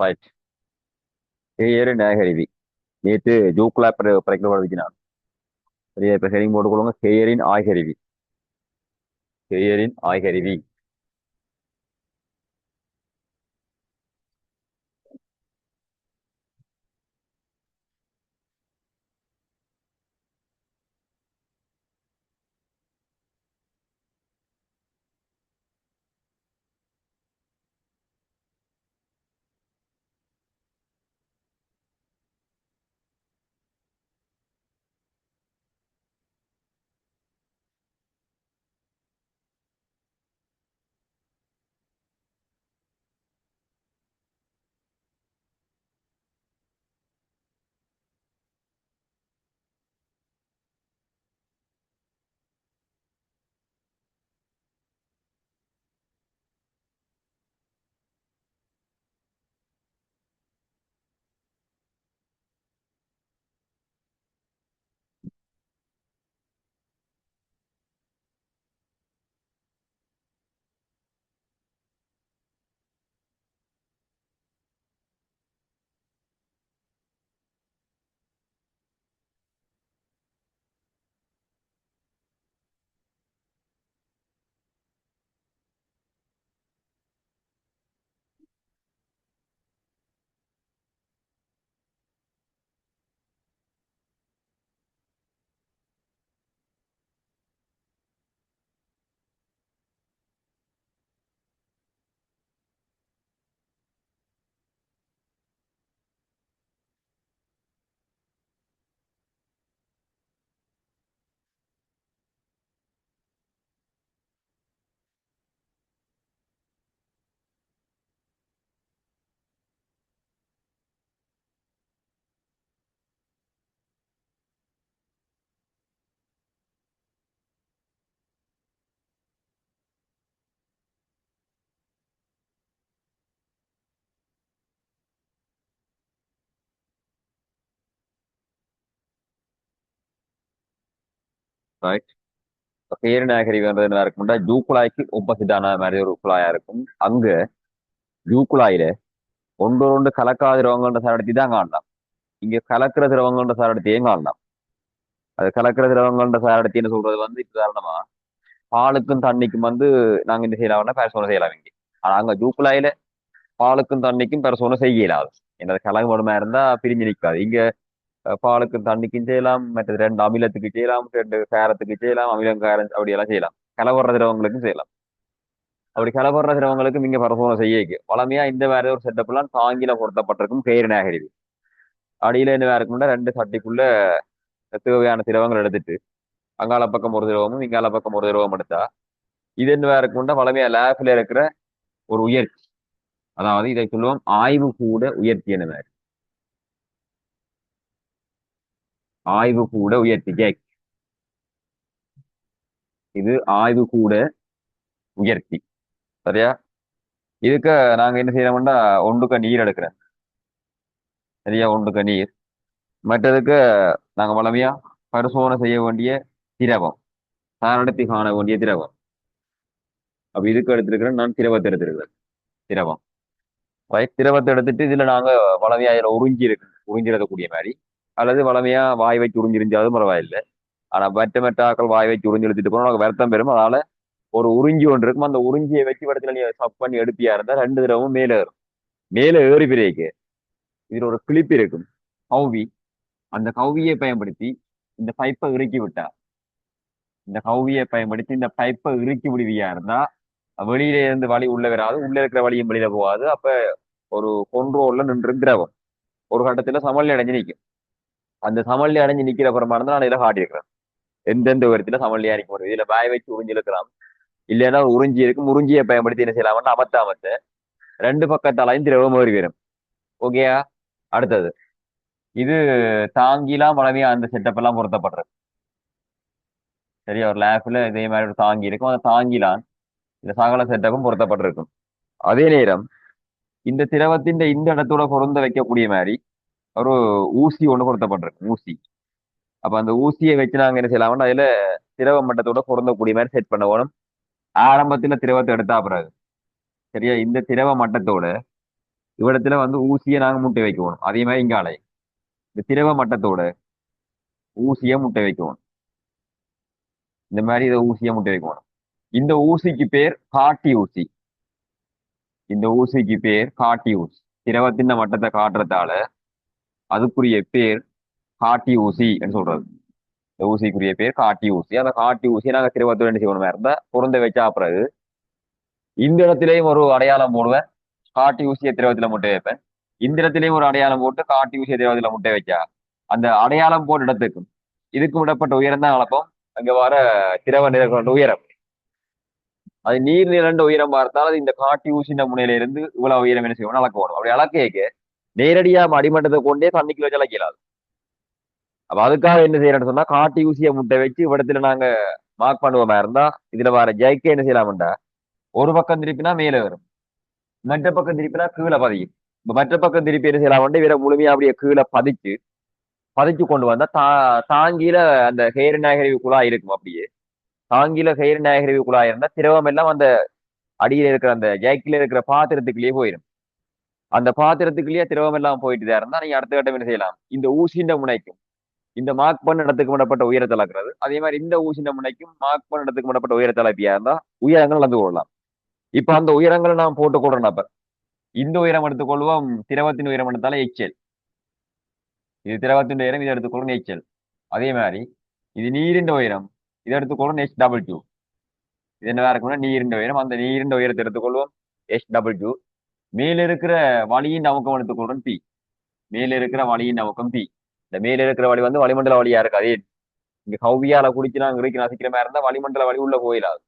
Right. Carrier நாகரிவி நேற்று ஜூக்லா பிரச்சனை வைக்கிறான். சரியா, இப்ப ஹெரிங் போட்டுக்கொள்ளுங்க. கேரியரின் ஆய்கருவி. கேரியரின் ஆய்கருவி. ரைட். கேரியர் நாகரிவி வந்து என்ன இருக்கும்னா, ஜூக்குழாய்க்கு ஒப்பசிட்டான மாதிரி ஒரு குழாயா இருக்கும். அங்க ஜூக்குழாயில ஒன்று ஒன்று கலக்காத திரவங்கள்ன்ற சாரத்தி தான் காணலாம். இங்க கலக்கிற திரவங்கள்ன்ற சாரத்தியையும் காணலாம். அது கலக்கிற திரவங்கள்ன்ற சாரத்தின்னு சொல்றது வந்து இப்ப உதாரணமா பாலுக்கும் தண்ணிக்கும் வந்து நாங்க இந்த செய்யலாம்னா பேரசோனை செய்யலாம் இங்க. ஆனா அங்க ஜூக்குழாயில பாலுக்கும் தண்ணிக்கும் பெரசோனை செய்ய இயலாது. என்னது கலங்க மட்டுமா இருந்தா பிரிஞ்சு நிற்காது. இங்க பாலுக்கும் தண்ணிக்கும் செய்யலாம், மற்றது ரெண்டு அமிலத்துக்கு செய்யலாம், ரெண்டு காரத்துக்கு செய்யலாம், அமிலம் காரம் அப்படி எல்லாம் செய்யலாம். கலவர திரவங்களுக்கும் செய்யலாம். அப்படி கலவர திரவங்களுக்கும் இங்க பரசோனை செய்ய வளமையா இந்த வேற ஒரு செட்டப் எல்லாம் தாங்கில பொருத்தப்பட்டிருக்கும் கயிறு நாகரிவி. அடியில என்ன இருக்கும்னா ரெண்டு சட்டிக்குள்ள தேவையான திரவங்கள் எடுத்துட்டு அங்கால பக்கம் ஒரு திரவமும் இங்கால பக்கம் ஒரு திரவம் எடுத்தா இது என்ன இருக்கும்னா வளமையா லேப்ல இருக்கிற ஒரு உயர்ச்சி. அதாவது இதை சொல்லுவோம் ஆய்வு கூட உயர்த்தி என்ன மாதிரி. ஆய்வு கூட உயர்த்தி ஜேக். இது ஆய்வு கூட உயர்த்தி. சரியா, இதுக்கு நாங்க என்ன செய்யறோம்னா ஒன்றுக்க நீர் எடுக்கிறேன். சரியா, ஒன்றுக்க நீர். மற்றதுக்கு நாங்க வளமையா பரிசோதனை செய்ய வேண்டிய திரவம், சாரடத்தி காண வேண்டிய திரவம். அப்ப இதுக்கு எடுத்திருக்கிறேன் நான் திரவத்தை எடுத்திருக்கிறேன். திரவம். ரைட். திரவத்தை எடுத்துட்டு இதுல நாங்க வளமையா இதுல உறிஞ்சி இருக்கு, உறிஞ்சிடக்கூடிய மாதிரி. அல்லது வளமையா வாய் வச்சு உறிஞ்சிருந்தாலும் பரவாயில்லை. ஆனா மற்ற மெட்டாக்கள் வாய் வச்சு உறிஞ்சி எடுத்துட்டு போனா உனக்கு வருத்தம் பெறும். அதனால ஒரு உறிஞ்சி ஒன்று இருக்கும். அந்த உறிஞ்சியை வச்சு இடத்துல நீ சப் பண்ணி எடுப்பியா இருந்தா ரெண்டு திரவமும் மேலே ஏறும். மேலே ஏறி பிறகு இதுல ஒரு கிளிப் இருக்கும், கௌவி. அந்த கௌவியை பயன்படுத்தி இந்த பைப்பை இறுக்கி விட்டா, இந்த கௌவியை பயன்படுத்தி இந்த பைப்பை இறுக்கி விடுவியா இருந்தா வெளியில இருந்து வழி உள்ள வராது, உள்ள இருக்கிற வழியும் வெளியில போகாது. அப்ப ஒரு கொண்ட்ரோல்ல நின்று திரவம் ஒரு கட்டத்துல சமநிலை அடைஞ்சு நிற்கும். அந்த சமநிலை அடைஞ்சு நிக்கிற பிரமாணம் தான் நான் இதில் காட்டியிருக்கிறேன். எந்தெந்த விதத்துல சமநிலையா நிற்க முடியும். இதுல பாய வச்சு உறிஞ்சி இழுக்கலாம். இல்லைன்னா ஒரு உறிஞ்சி இருக்கும், உறிஞ்சியை பயன்படுத்தி என்ன செய்யலாம்னா அமத்த ரெண்டு பக்கத்தாலையும் திரவம் ஏறி வரும். ஓகேயா. அடுத்தது இது தாங்கிலாம் வளமையா அந்த செட்டப் எல்லாம் பொருத்தப்படுறது. சரியா, ஒரு லேப்ல இதே மாதிரி ஒரு தாங்கி இருக்கும். அந்த தாங்கிலாம் இந்த சகல செட்டப்பும் பொருத்தப்பட்டிருக்கும். அதே நேரம் இந்த திரவத்தின் இந்த இடத்தோட பொருந்த வைக்கக்கூடிய மாதிரி ஒரு ஊசி ஒண்ணு பொருத்தப்பட்டிருக்கு, ஊசி. அப்ப அந்த ஊசியை வச்சு நாங்க என்ன செய்யலாம்னா அதுல திரவ மட்டத்தோட பொருந்தக்கூடிய மாதிரி செட் பண்ண வேணும். ஆரம்பத்துல திரவத்தை எடுத்தா பிறகு சரியா இந்த திரவ மட்டத்தோட இவ்விடத்துல வந்து ஊசியை நாங்க முட்டை வைக்கணும். அதே மாதிரி இங்காலை இந்த திரவ மட்டத்தோட ஊசியை முட்டை வைக்கணும். இந்த மாதிரி இதை ஊசியை முட்டை வைக்கணும். இந்த ஊசிக்கு பேர் காட்டி ஊசி. இந்த ஊசிக்கு பேர் காட்டி ஊசி. திரவத்தின் மட்டத்தை காட்டுறதால அதுக்குரிய பேர் காட்டி ஊசி என்று சொல்றது. இந்த ஊசிக்குரிய பேர் காட்டி ஊசி. அந்த காட்டி ஊசியை நாங்க திரவத்தோட என்ன செய்யணுமா இருந்தா பொருந்த வச்சா பிறகு இந்த இடத்திலேயும் ஒரு அடையாளம் போடுவேன். காட்டி ஊசியை திரவத்துல முட்டை வைப்பேன். இந்த இடத்திலேயும் ஒரு அடையாளம் போட்டு காட்டி ஊசியை திரவத்துல முட்டை வச்சா அந்த அடையாளம் போட்ட இடத்துக்கும் இதுக்கும் விடப்பட்ட உயரம் தான் அளப்போம். அங்க வர திரவ நிலை உயரம். அது நீர் நிலண்ட உயரம் பார்த்தால் அது இந்த காட்டி ஊசின முனையில இருந்து இவ்வளவு உயரம் என்ன செய்யணும் அளக்க வரும். அப்படி அளக்க நேரடியா அடிமட்டத்தை கொண்டே தண்ணிக்குள்ள வச்சு அளக்கலாது. அப்ப அதுக்காக என்ன செய்யறோம்னு சொன்னா காட்டி ஊசியை முட்டை வச்சு இடத்துல நாங்க மார்க் பண்ணுவோமா இருந்தா இதுல வர ஜெய்க்க என்ன செய்யலாம்டா ஒரு பக்கம் திருப்பினா மேல வரும், மற்ற பக்கம் திருப்பினா கீழே பதியும். இப்ப மற்ற பக்கம் திருப்பி என்ன செய்யலாம் இவரை முழுமையா அப்படியே கீழே பதிச்சு கொண்டு வந்தா தாங்கில அந்த ஹெயர் நாகரிக குழாய் இருக்கும். அப்படியே தாங்கில ஹெயர் நாகரிக குழாய் இருந்தா திரவம் எல்லாம் அந்த அடியில இருக்கிற அந்த ஜேக்கில இருக்கிற பாத்திரத்துக்குள்ளேயே போயிடும். அந்த பாத்திரத்துக்குள்ளேயே திரவம் எல்லாம் போயிட்டு இருந்தா நீங்க அடுத்த கட்டம் என்ன செய்யலாம் இந்த ஊசிண்ட முனைக்கும் இந்த மார்க் பண்ண இடத்துக்கு விடப்பட்ட உயரத்தை அளக்கிறது. அதே மாதிரி இந்த ஊசிண்ட முனைக்கும் மார்க் பண்ண இடத்துக்கு விடப்பட்ட உயரத்தை அளப்பியா இருந்தா உயரங்கள் அளந்து கொள்ளலாம். இப்ப அந்த உயரங்களை நாம் போட்டுக் கொள்றோம். அப்ப இந்த உயரம் எடுத்துக்கொள்வோம் திரவத்தின் உயரம் எடுத்தாலும் எச்எல். இது திரவத்தின் உயரம் இதை எடுத்துக்கொள்ளும் எச்எல். அதே மாதிரி இது நீரின் உயரம் இதை எடுத்துக்கொள்ளும் H+2. இது என்னவா இருக்கும்னா நீரின் உயரம். அந்த நீரின் உயரத்தை எடுத்துக்கொள்வோம் H+2. மேல இருக்கிற வழியின் அமுக்கம் எடுத்துக்கொள்றோம் P. மேல இருக்கிற வழியின் அமுக்கம் P. இந்த மேல இருக்கிற வழி வந்து வளிமண்டல வழியா இருக்கு. அதே இங்க கவ்வியால குடிச்சு நாங்க இறுக்கி நசிக்கிற மாதிரி இருந்தா வளிமண்டல வழி உள்ள போயிடாது.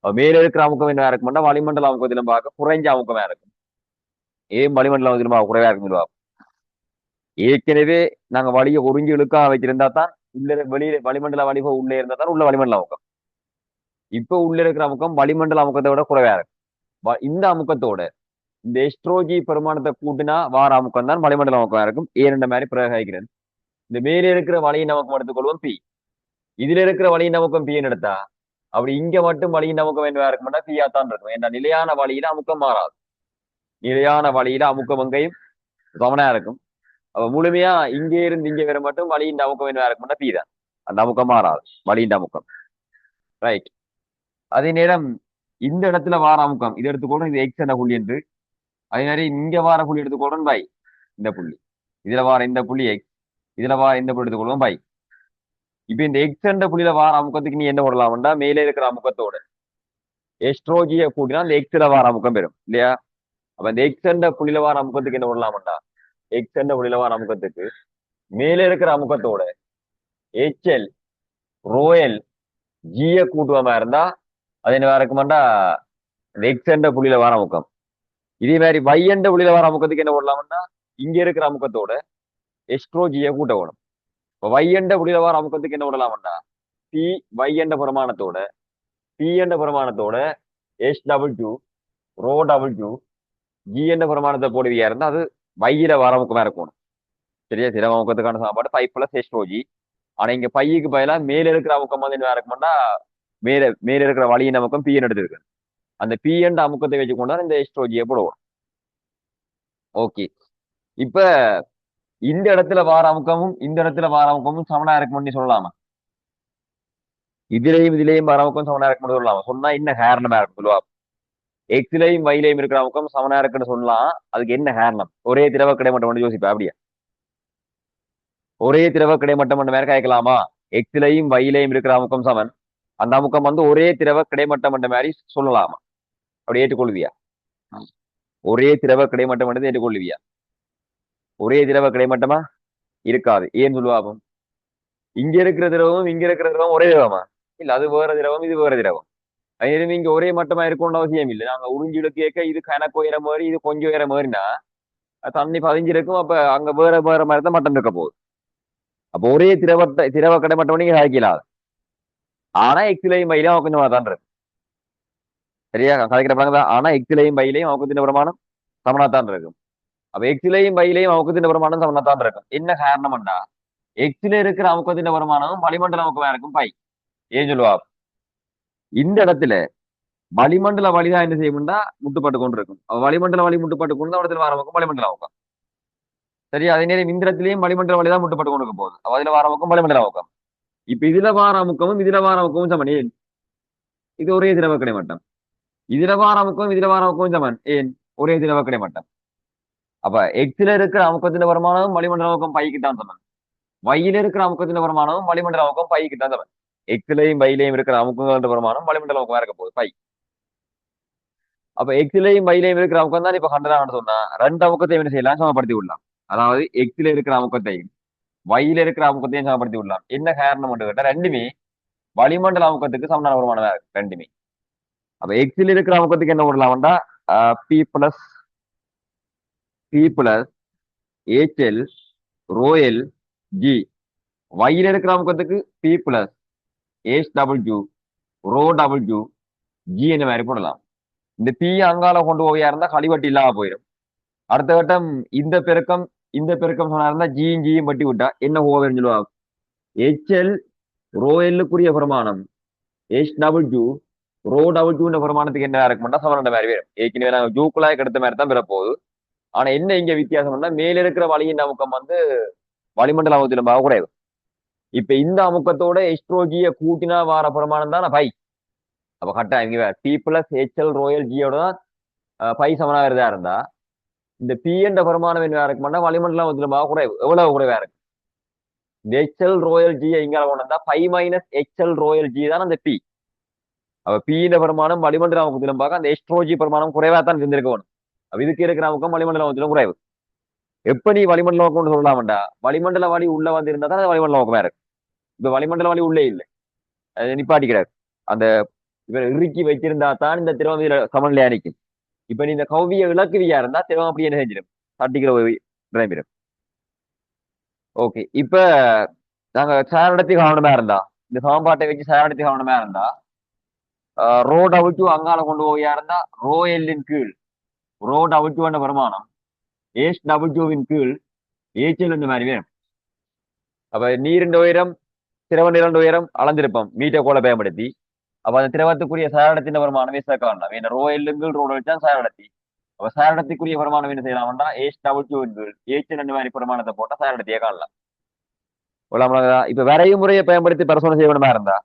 மேல இருக்கிற அமுக்கம் என்ன இருக்கும்னா வளிமண்டல அமுக்கத்திலும் பார்க்க குறைஞ்ச அமுக்கமா இருக்கும். ஏன் வளிமண்டல அமுக்கத்திலும் குறைவா இருக்கும். ஏற்கனவே நாங்க வழியை உறிஞ்சி இழுக்கா வச்சிருந்தா தான் உள்ள வெளியில வளிமண்டல வலிமை உள்ளே இருந்தா தான் உள்ள வளிமண்டல அமுக்கம். இப்ப உள்ள இருக்கிற அமுக்கம் வளிமண்டல அமுக்கத்தை விட குறைவா இருக்கு. இந்த அமுக்கத்தோட இந்த எஸ்ட்ரோஜி பெருமானத்தை கூட்டினா வார அமுக்கம் தான் வளிமண்டல அமுக்கம் இருக்கும். ஏன் மாதிரி பிரயோகிக்கிறேன். இந்த மேலே இருக்கிற வழியின் அமுக்கம் எடுத்துக்கொள்வோம் பி. இதுல இருக்கிற வழியின் அமுக்கம் பின்னு எடுத்தா அப்படி இங்க மட்டும் வழியின் அமுக்கம் என்ன இருக்கும்னா பியா தான் இருக்கும். ஏன்னா நிலையான வழியில அமுக்கம் மாறாது. நிலையான வழியில அமுக்கம் எங்கேயும் சமனா இருக்கும். அப்ப முழுமையா இங்கே இருந்து இங்க வர மட்டும் வழியின் அமுக்கம் என்ன இருக்கும்னா பி தான். அந்த அமுக்கம் மாறாது வழியின் அமுக்கம். ரைட். அதே நேரம் இந்த இடத்துல வார அமுக்கம் இது எடுத்துக்கொள்ளும். இது எக்ஸ் என்ற புள்ளி என்று. அதே மாதிரி இங்க வார புள்ளி எடுத்துக்கொள்ளும் பை. இந்த புள்ளி இதுல வார இந்த புள்ளி எக்ஸ், இதுல வார இந்த புள்ளி எடுத்துக்கொள்வோம் பை. இப்ப இந்த எக்ஸ் என்ற புள்ளியில வார அமுக்கத்துக்கு நீ என்ன போடலாம்டா மேலே இருக்கிற அமுக்கத்தோட எஸ்ட்ரோஜியை கூட்டினா அந்த எக்ஸ்ல வார அமுக்கம் பெறும் இல்லையா. அப்ப இந்த எக்ஸ் என்ற புள்ளியில வார அமுக்கத்துக்கு என்ன போடலாம்டா எக்ஸ் என்ற புள்ளியில வார அமுக்கத்துக்கு மேலே இருக்கிற அமுக்கத்தோட HL ரோயல் ஜிய கூட்டுவமா இருந்தா அது என்ன இருக்குமாண்டா இந்த எக்ஸ் என்ற புள்ளியில வார அமுக்கம். இதே மாதிரி y என்ற புள்ளியில வார அமுக்கத்துக்கு என்ன போடலாம்னா இங்க இருக்கிற அமுக்கத்தோட எஸ்ட்ரோஜிய கூட்ட வேணும். இப்ப y என்ற புள்ளியில வார அமுக்கத்துக்கு என்ன போடலாம்டா பி y என்ற பிரமாணத்தோட P என்ற பிரமாணத்தோட H+2 ρ+2 G என்ற பிரமாணத்தை போடுவியா இருந்தா அது வையில வர அமுக்கமா இருக்கணும். சரியா திரவ அமுக்கத்துக்கான சாப்பாடு 5+H⁴G. ஆனா இங்க பையுக்கு பதிலா மேல இருக்கிற அமுக்கம் வந்து என்ன இருக்கும்னா மேல இருக்கிற வழியின் அமுக்கம் P எடுத்திருக்கு. அந்த P என்ற அமுக்கத்தை வச்சு கொண்டா இந்த H⁴G போடுவோம். ஓகே. இப்ப இந்த இடத்துல வார அமுக்கமும் இந்த இடத்துல வார அமுக்கமும் சமனா இருக்கும்னு சொல்லலாமா? இதுலயும் வார அமுக்கம் சமனா இருக்கும்னு சொல்லலாமா? சொன்னா என்ன காரணமா இருக்கும் சொல்லுவா. எக்ஸ்லயும் வைலையும் இருக்கிற அமுக்கம் சமனா இருக்குன்னு சொல்லலாம். அதுக்கு என்ன காரணம்? ஒரே திரவ கிடைமட்டம் யோசிப்பா. அப்படியா ஒரே திரவ கிடைமட்டம் மேல கேட்கலாமா? எக்ஸ்லையும் வைலையும் இருக்கிற அமுக்கம் சமன். அந்த அமுக்கம் வந்து ஒரே திரவ கிடைமட்டம் மாதிரி சொல்லலாமா? அப்படி ஏற்றுக்கொள்வியா? ஒரே திரவ கிடைமட்டம் ஏற்றுக்கொள்வியா? ஒரே திரவ கிடைமட்டமா இருக்காது. ஏன் சொல்லுவாகும்? இங்க இருக்கிற திரவம் இங்க இருக்கிற திரவம் ஒரே திரவமா? இல்ல அது வேற திரவம் இது வேற திரவம். அது இங்க ஒரே மட்டமா இருக்கணும்னு அவசியம் இல்லை. நாங்க உறிஞ்சிடு கேட்க இது கணக்கு உயர மாதிரி இது கொஞ்சம் உயர மாதிரினா தண்ணி பதிஞ்சிருக்கும். அப்ப அங்க வேற வேற மாதிரி தான் மட்டம் இருக்க போகுது. அப்போ ஒரே திரவ கிடைமட்டம் நீங்க சாய்க்கலாம். ஆனா எக்ஸ்லையும் பையிலையும் கொஞ்சமா தான் இருக்கு. சரியா கதைக்கிற பழங்க தான். ஆனா எக்ஸ்லையும் பையிலையும் அமுக்கத்தின் பிரமாணம் சமனாத்தான் இருக்கும். அப்ப எக்ஸ்லையும் பையிலையும் அமுக்கத்தின் பிரமாணம் சமனாத்தான் இருக்கும். என்ன காரணம்டா எக்ஸ்ல இருக்கிற அமுக்கத்தின் பிரமாணமும் வளிமண்டல அமுக்கமா இருக்கும் பை. ஏன் சொல்லுவா இந்த இடத்துல வளிமண்டல வழிதான் என்ன செய்யும்னா முட்டுப்பட்டு கொண்டு இருக்கும். வளிமண்டல வழி முட்டுப்பட்டு கொண்டு இடத்துல வர பக்கம் வளிமண்டல பக்கம். சரி, அதே நேரம் இந்திரத்திலையும் வளிமண்டல வழிதான் முட்டுப்பட்டு கொண்டு இருக்க போகுது. அதுல வர பக்கம் வளிமண்டல பக்கம். இப்ப இதுல வார முக்கமும் இதுல வார முக்கமும் சமன். ஏன்? இது ஒரே திரவ கிடைமட்டம். இதுல வார முக்கமும் இதுல வார முக்கமும் சமன். ஏன்? ஒரே திரவ கிடைமட்டம். அப்ப எக்ஸ்ல இருக்கிற அமுக்கத்தின் வருமானமும் வளிமண்டல முக்கம் பைக்கு தான் சமன். வையில இருக்கிற அமுக்கத்தின் வருமானமும் வளிமண்டல முக்கம் பைக்கு தான் சமன். எக்ஸ்லையும் வைலையும் இருக்கிற அமுக்கங்கள் வருமானம் வளிமண்டல முக்கம் இருக்க போகுது பை. அப்ப எக்ஸ்லையும் வைலையும் இருக்கிற அமுக்கம் தான் இப்ப கண்டனம் சொன்னா ரெண்டு அமுக்கத்தையும் என்ன செய்யலாம், சமப்படுத்தி விடலாம். அதாவது எக்ஸ்ல இருக்கிற அமுக்கத்தையும் வையில இருக்கிற அமுக்கத்தையும் சமப்படுத்தி விடலாம். என்ன காரணம் கேட்டா ரெண்டுமே வளிமண்டல அமுக்கத்துக்கு சமனான வருமானம் இருக்கு ரெண்டுமே. அப்ப எக்ஸில் இருக்கிற அமுக்கத்துக்கு என்ன பண்ணலாம்டா P plus H L rho L G. வையில் இருக்கிற அமுக்கத்துக்கு P plus H W rho W G என்ன மாதிரி போடலாம். இந்த பி அங்கால கொண்டு போவையா இருந்தா கழிவட்டி இல்லாம போயிடும். அடுத்த கட்டம் இந்த பெருக்கம் சொன்னா இருந்தா ஜியும் ஜியும் வட்டி விட்டா என்ன ஓவர்னு சொல்லுவாங்க. ஏச்எல் ரோஎல்லுக்குரிய பிரமாணம் ஏச் டபிள்யூ ரோ டபிள்யூ பிரமாணத்துக்கு என்ன இருக்கும்னா சமன் மாதிரி வரும். ஏற்கனவே நாங்கள் ஜூக்குழாய் எடுத்த மாதிரி தான் பெறப்போகுது. ஆனா என்ன இங்க வித்தியாசம்னா மேல இருக்கிற வழியின் அமுக்கம் வளிமண்டல அமுக்கத்திலும் குறைவு. இப்ப இந்த அமுக்கத்தோட எஸ்ட்ரோஜிய கூட்டினா வார பிரமாணம் தான் பை. அப்ப கரெக்டா இங்க பி பிளஸ் ஹெச்எல் ரோயல் ஜியோட தான் பை சமனாகிறதா இருந்தா இந்த பி என்ற பிரமாணம் என்ன இருக்கும்னா வளிமண்டல அமுக்கத்திலும் குறைவு. எவ்வளவு குறைவா இருக்கு? இந்த ஹெச்எல் ரோயல் ஜியை இங்க கொண்டு வந்தா பை மைனஸ் ஹெச்எல் ரோயல் ஜி தான் அந்த பி. அப்ப பீன பிரமாணம் வளிமண்டல அமுக்கத்திலும் பார்க்க அந்த எஸ்ட்ரோஜி பிரமாணம் குறைவா தான் இருந்திருக்கணும். இதுக்கு இருக்கிற அமுக்கம் வளிமண்டல அமுக்கத்திலும் குறைவு. எப்ப நீ வளிமண்டல நோக்கம்னு சொல்லலாம்டா வளிமண்டல வழி உள்ள வந்து இருந்தா தான் வளிமண்டல நோக்கமா இருக்கு. இப்ப வளிமண்டல வழி உள்ளே இல்லை, அது நிப்பாட்டிக்கிறார். அந்த இவர் இறுக்கி வைத்திருந்தா தான் இந்த திரவம் இதுல சமநிலையா நிற்கும். இப்ப நீ இந்த கவ்விய இலக்குவியா இருந்தா திரவம் அப்படி என்ன செஞ்சிடும், தட்டிக்கிற விளம்பிடும். ஓகே, இப்ப நாங்க சாரடத்தி கவனமா இருந்தா இந்த சமன்பாட்டை வச்சு சாரடத்தி கவனமா இருந்தா ரோ டபிள்யூ அங்கால கொண்டு போயா இருந்தா ரோ எல்லின் கீழ் ரோ டபிள்யூ என்ற வருமானம் ஏச் டபிள்யூவின் கீழ் ஏச்எல் இந்த மாதிரி வேணும். அப்ப நீரின் உயரம் திரவ நிரண்ட உயரம் அளந்திருப்போம் மீட்டர் கோலை பயன்படுத்தி. அப்ப அந்த திரவத்துக்குரிய சாரடத்தின் வருமானம் வேண்டாம். ரோ எல்லுங்கள் ரோடு வச்சா சாரடத்தி. அப்ப சாரடத்துக்குரிய வருமானம் என்ன செய்யலாம்டா ஏச் டபிள்யூவின் கீழ் ஏச்எல் இந்த மாதிரி பிரமாணத்தை போட்டா சாரடத்தியே காணலாம். இப்ப வரையும் முறையை பயன்படுத்தி பரிசோதனை செய்யணுமா இருந்தா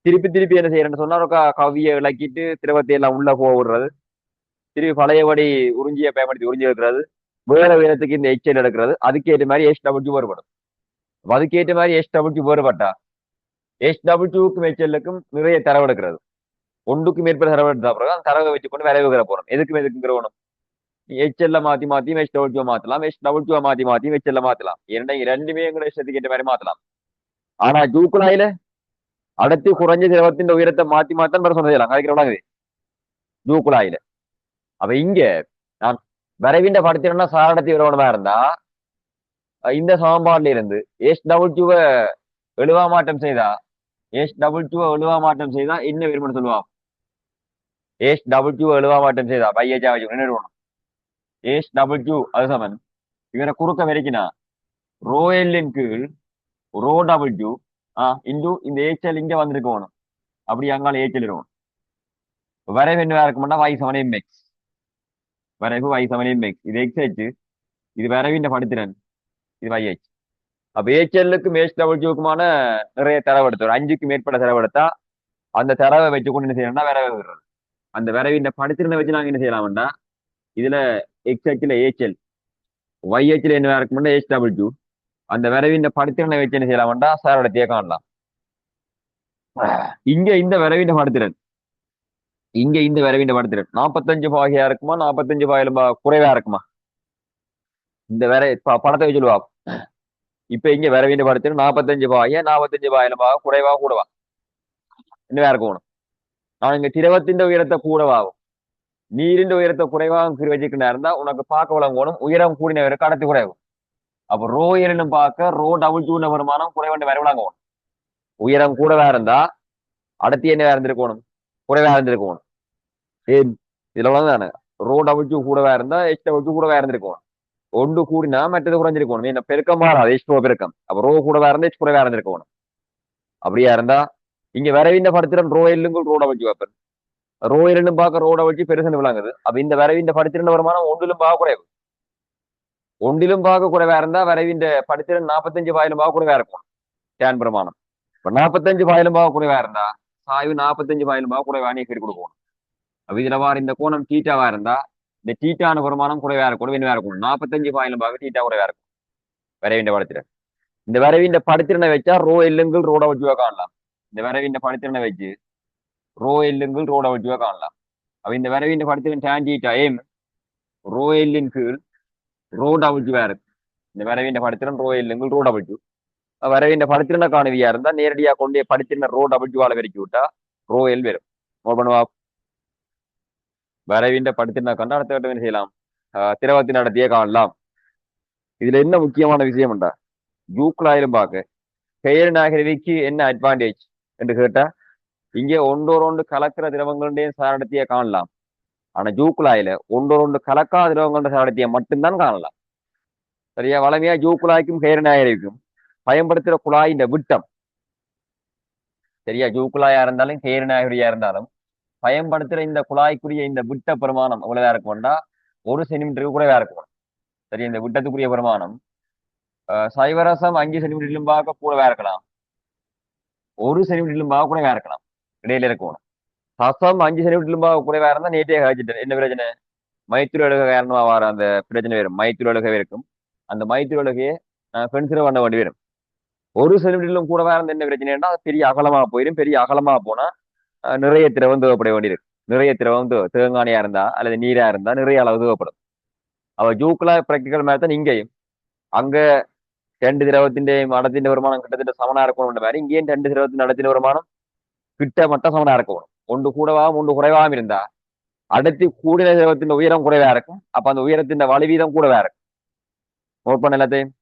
திருப்பி என்ன செய்யறேன்னு சொன்னா கவியை விளக்கிட்டு திரவத்தை எல்லாம் உள்ள போடுறது, திருப்பி பழையபடி உறிஞ்சியை பயன்படுத்தி உறிஞ்சி எடுக்கிறது, வேற உயரத்துக்கு இந்த எச்எல் எடுக்கிறது. அதுக்கேற்ற மாதிரி எச் டபிள்யூ வேறுபடும். அதுக்கேற்ற மாதிரி எச் டபிள்யூ வேறுபட்டா எச் டபிள்யூக்கும் எச்எல்லுக்கும் நிறைய தரவு எடுக்கிறது. ஒன்றுக்கு மேற்பட்ட தரவு எடுத்த பிறகு அந்த தரவை வச்சுக்கொண்டு விரைவுகிற போறோம். எதுக்குங்கிறவனும் எச்எல்ல மாத்தி எச் டபிள்யூ மாத்தலாம், எச் டபிள்யூ மாத்தி எச்எல்ல மாத்தலாம். ரெண்டுமே எங்களை இஷ்டத்துக்கு ஏற்ற மாதிரி மாத்தலாம். ஆனா ஜூக்குழாயில அடுத்து குறைஞ்ச திரவத்தின் உயரத்தை மாத்தான் பெற செய்யலாம் கதைக்கிறவங்க ஜூக்குழாயில. அப்ப இங்க நான் வரைவிண்ட படுத்தினா சாரடத்தி விரவணமா இருந்தா இந்த சமன்பாடுல இருந்து எஸ் டபிள்யூவை எழுவா மாற்றம் செய்தா என்ன விரும்பணும் சொல்லுவான். எஸ் டபிள்யூ எழுவா மாற்றம் செய்தா பையஜா வச்சு என்ன எஸ் டபிள்யூ அது சமன் இவரை குறுக்க வரைக்கினா ரோ எல்லின் கீழ் ரோ டபிள்யூ இன்டு இந்த ஏச்சல் இங்க வந்திருக்கணும். அப்படி அங்கால ஏச்சல் இருக்கும். வரைவு என்ன இருக்கும்னா y சமன் mx. வரைவு y சமன் mx. இது x h, இது வரைவின் படுத்திறன், இது y h. அப்ப ஏச்சலுக்கும் எச் டபிள்யூக்குமான நிறைய தரவு எடுத்தோம். 5க்கு மேற்பட்ட தரவு எடுத்தா அந்த தரவை வச்சுக்கொண்டு என்ன செய்யணும்னா விரைவு விடுறது. அந்த விரைவின் படுத்திறனை வச்சு நாங்க என்ன செய்யலாம்டா இதுல எக்ஸ் ஹெச்ல ஏச்சல் y ஹெச்ல என்ன இருக்கும்னா எச் டபிள்யூ அந்த விரைவின் படுத்திறனை வச்சு என்ன செய்யலாம்டா சாரடத்தியே காணலாம். இங்க இந்த விரைவின் படுத்திறன் 45 பாகையா இருக்குமா 45 பாயிலும் குறைவா இருக்குமா? இந்த வேற படத்தை வச்சுடுவா. இப்ப இங்க விரைவின் படுத்திறன் 45 பாகையா 45 பாயிலும் குறைவா கூடவா என்ன வேற இருக்கணும். நான் இங்க திரவத்தின் உயரத்தை கூடவாகும் நீரின் உயரத்தை குறைவாக வச்சுக்கிட்டா இருந்தா உனக்கு பார்க்க வழங்கணும் உயரம் கூடினவருக்கு கடத்தி குறைவு. அப்ப ரோ எனும் பார்க்க ரோ டபிள்யூ வருமானம் குறைவண்டு வேற விளங்கணும். உயரம் கூடவா இருந்தா அடுத்து என்ன வேற இருந்திருக்கணும் குறைவா இருந்திருக்கணும். இதுல தானே ரோ டபிள்யூ கூடவா இருந்தா எச் டபிள்யூ கூடவா இருந்திருக்கணும். ஒன்று கூடினா மற்றது குறைஞ்சிருக்கணும். என்ன பெருக்கம் மாறாது எச் பெருக்கம். அப்ப ரோ கூடவா இருந்தா எச் குறைவா இருந்திருக்கணும். அப்படியா இருந்தா இங்க விரைவின் படுத்திறன் ரோ எல்லுங்கள் ரோ டபிள்யூ வைப்பன் ரோ இரண்டும் பார்க்க ரோட வச்சு பெருசுன்னு விளங்குது. அப்ப இந்த வரைவின் படித்திருந்த வருமானம் ஒன்றிலும் பார்க்க குறைவு. ஒன்றிலும் பார்க்க குறைவா இருந்தா வரைவின் படித்திறன் 45 பாக குறைவா இருக்கும் டேன் பிரமாணம். இப்ப 45 பாக குறைவா இருந்தா சாய்வு 45 பாக குறைவா நீ கீழ் கொடுக்கணும். அப்ப இதுல வார இந்த கோணம் டீட்டாவா இருந்தா இந்த டீட்டான வருமானம் குறைவா இருக்கணும், என்ன இருக்கும் 45 பாக டீட்டா குறைவா இருக்கும் வரைவின் படித்திறன். இந்த வரைவின் படித்திறனை வச்சா ரோ எல்லுங்கள் ரோட வச்சுவா காணலாம். இந்த வரைவின் படித்திறனை வச்சு ரோ எல்லுங்கள் ரோட வச்சுவா காணலாம். அப்ப இந்த வரைவின் படித்திறன் டேன் டீட்டா ஏம் ரோ எல்லின் கீழ் ரோ டபுள்யூ இருக்கு. இந்த வரைவின் படித்திறன் ரோ எல்லுங்கள் ரோ டபுள்யூ. வரைவின் படித்திறனை காணுவியா இருந்தா நேரடியாக கொண்டே படித்திருந்த ரோ டபுள்யூவால வெறிக்கி விட்டா ரோ எல் வரும். நோட் பண்ணுவா. வரைவின் படித்திறனை கண்டு அடுத்த கட்டம் என்ன செய்யலாம், திரவத்தின் நடத்தியே காணலாம். இதுல என்ன முக்கியமான விஷயம்டா, ஜூக்லாயிலும் பார்க்க பெயர் நாகரிக்கு என்ன அட்வான்டேஜ் என்று கேட்டா இங்கே ஒன்றோடு கலக்கிற திரவங்களுடைய சாரடத்தியை காணலாம். ஆனா ஜூக்குழாயில ஒன்றோடு கலக்காத திரவங்களுடைய சாரடத்தியை மட்டும்தான் காணலாம். சரியா? வளமையா ஜூக்குழாய்க்கும் பெயர் நாகரிக்கும் பயன்படுத்துற குழாயின் விட்டம், சரியா, ஜூக்குழாயா இருந்தாலும் பெயர் நாகரியா இருந்தாலும் பயன்படுத்துற இந்த குழாய்க்குரிய இந்த விட்ட பிரமாணம் எவ்வளவா இருக்கும்டா 1 சென்டிமீட்டருக்கு குறைவா இருக்கும். சரி, இந்த விட்டத்துக்குரிய பிரமாணம் சைவரசம் 5 சென்டிமீட்டரிலும் பார்க்க கூடவா இருக்கலாம், 1 சென்டிமீட்டரிலும் பார்க்க கூடவா இருக்கலாம், இடையில இருக்கணும். ரசம் 5 சென்டிமீட்டரிலும் பார்க்க குறைவா இருந்தா நேற்றே காய்ச்சிட்டேன். என்ன பிரச்சனை, மைத்திர அழுக காரணமா வர அந்த பிரச்சனை வரும். மைத்திர அழுகை இருக்கும். அந்த மைத்திர அழுகையை பென்சில் பண்ண வேண்டி வரும். 1 சென்டிமீட்டரிலும் கூடவா இருந்தா என்ன பிரச்சனைன்னா பெரிய அகலமா போயிடும். பெரிய அகலமா போனா நிறைய திரவம் தேவைப்பட வேண்டியிருக்கு. நிறைய திரவம் தேங்கானியா இருந்தா அல்லது நீரா இருந்தா நிறைய அளவு தேவைப்படும். அவ ஜூக்குலா பிராக்டிக்கல் மாதிரி தான் இங்கேயும். அங்க 2 திரவத்தின் அடத்தின் வருமானம் கிட்டத்தட்ட சமனா இருக்கணும் மாதிரி இங்கேயும் 2 திரவத்தின் அடத்தின் வருமானம் கிட்ட மட்டும் சமனா இருக்கணும். ஒன்று கூடவாகவும் ஒன்று குறைவாகவும் இருந்தா அடர்த்தி கூடின திரவத்தின் உயரம் குறைவா இருக்கும். அப்ப அந்த உயரத்தின் வலுவீதம் கூடவா இருக்கும். நோட் பண்ண எல்லாத்தையும்.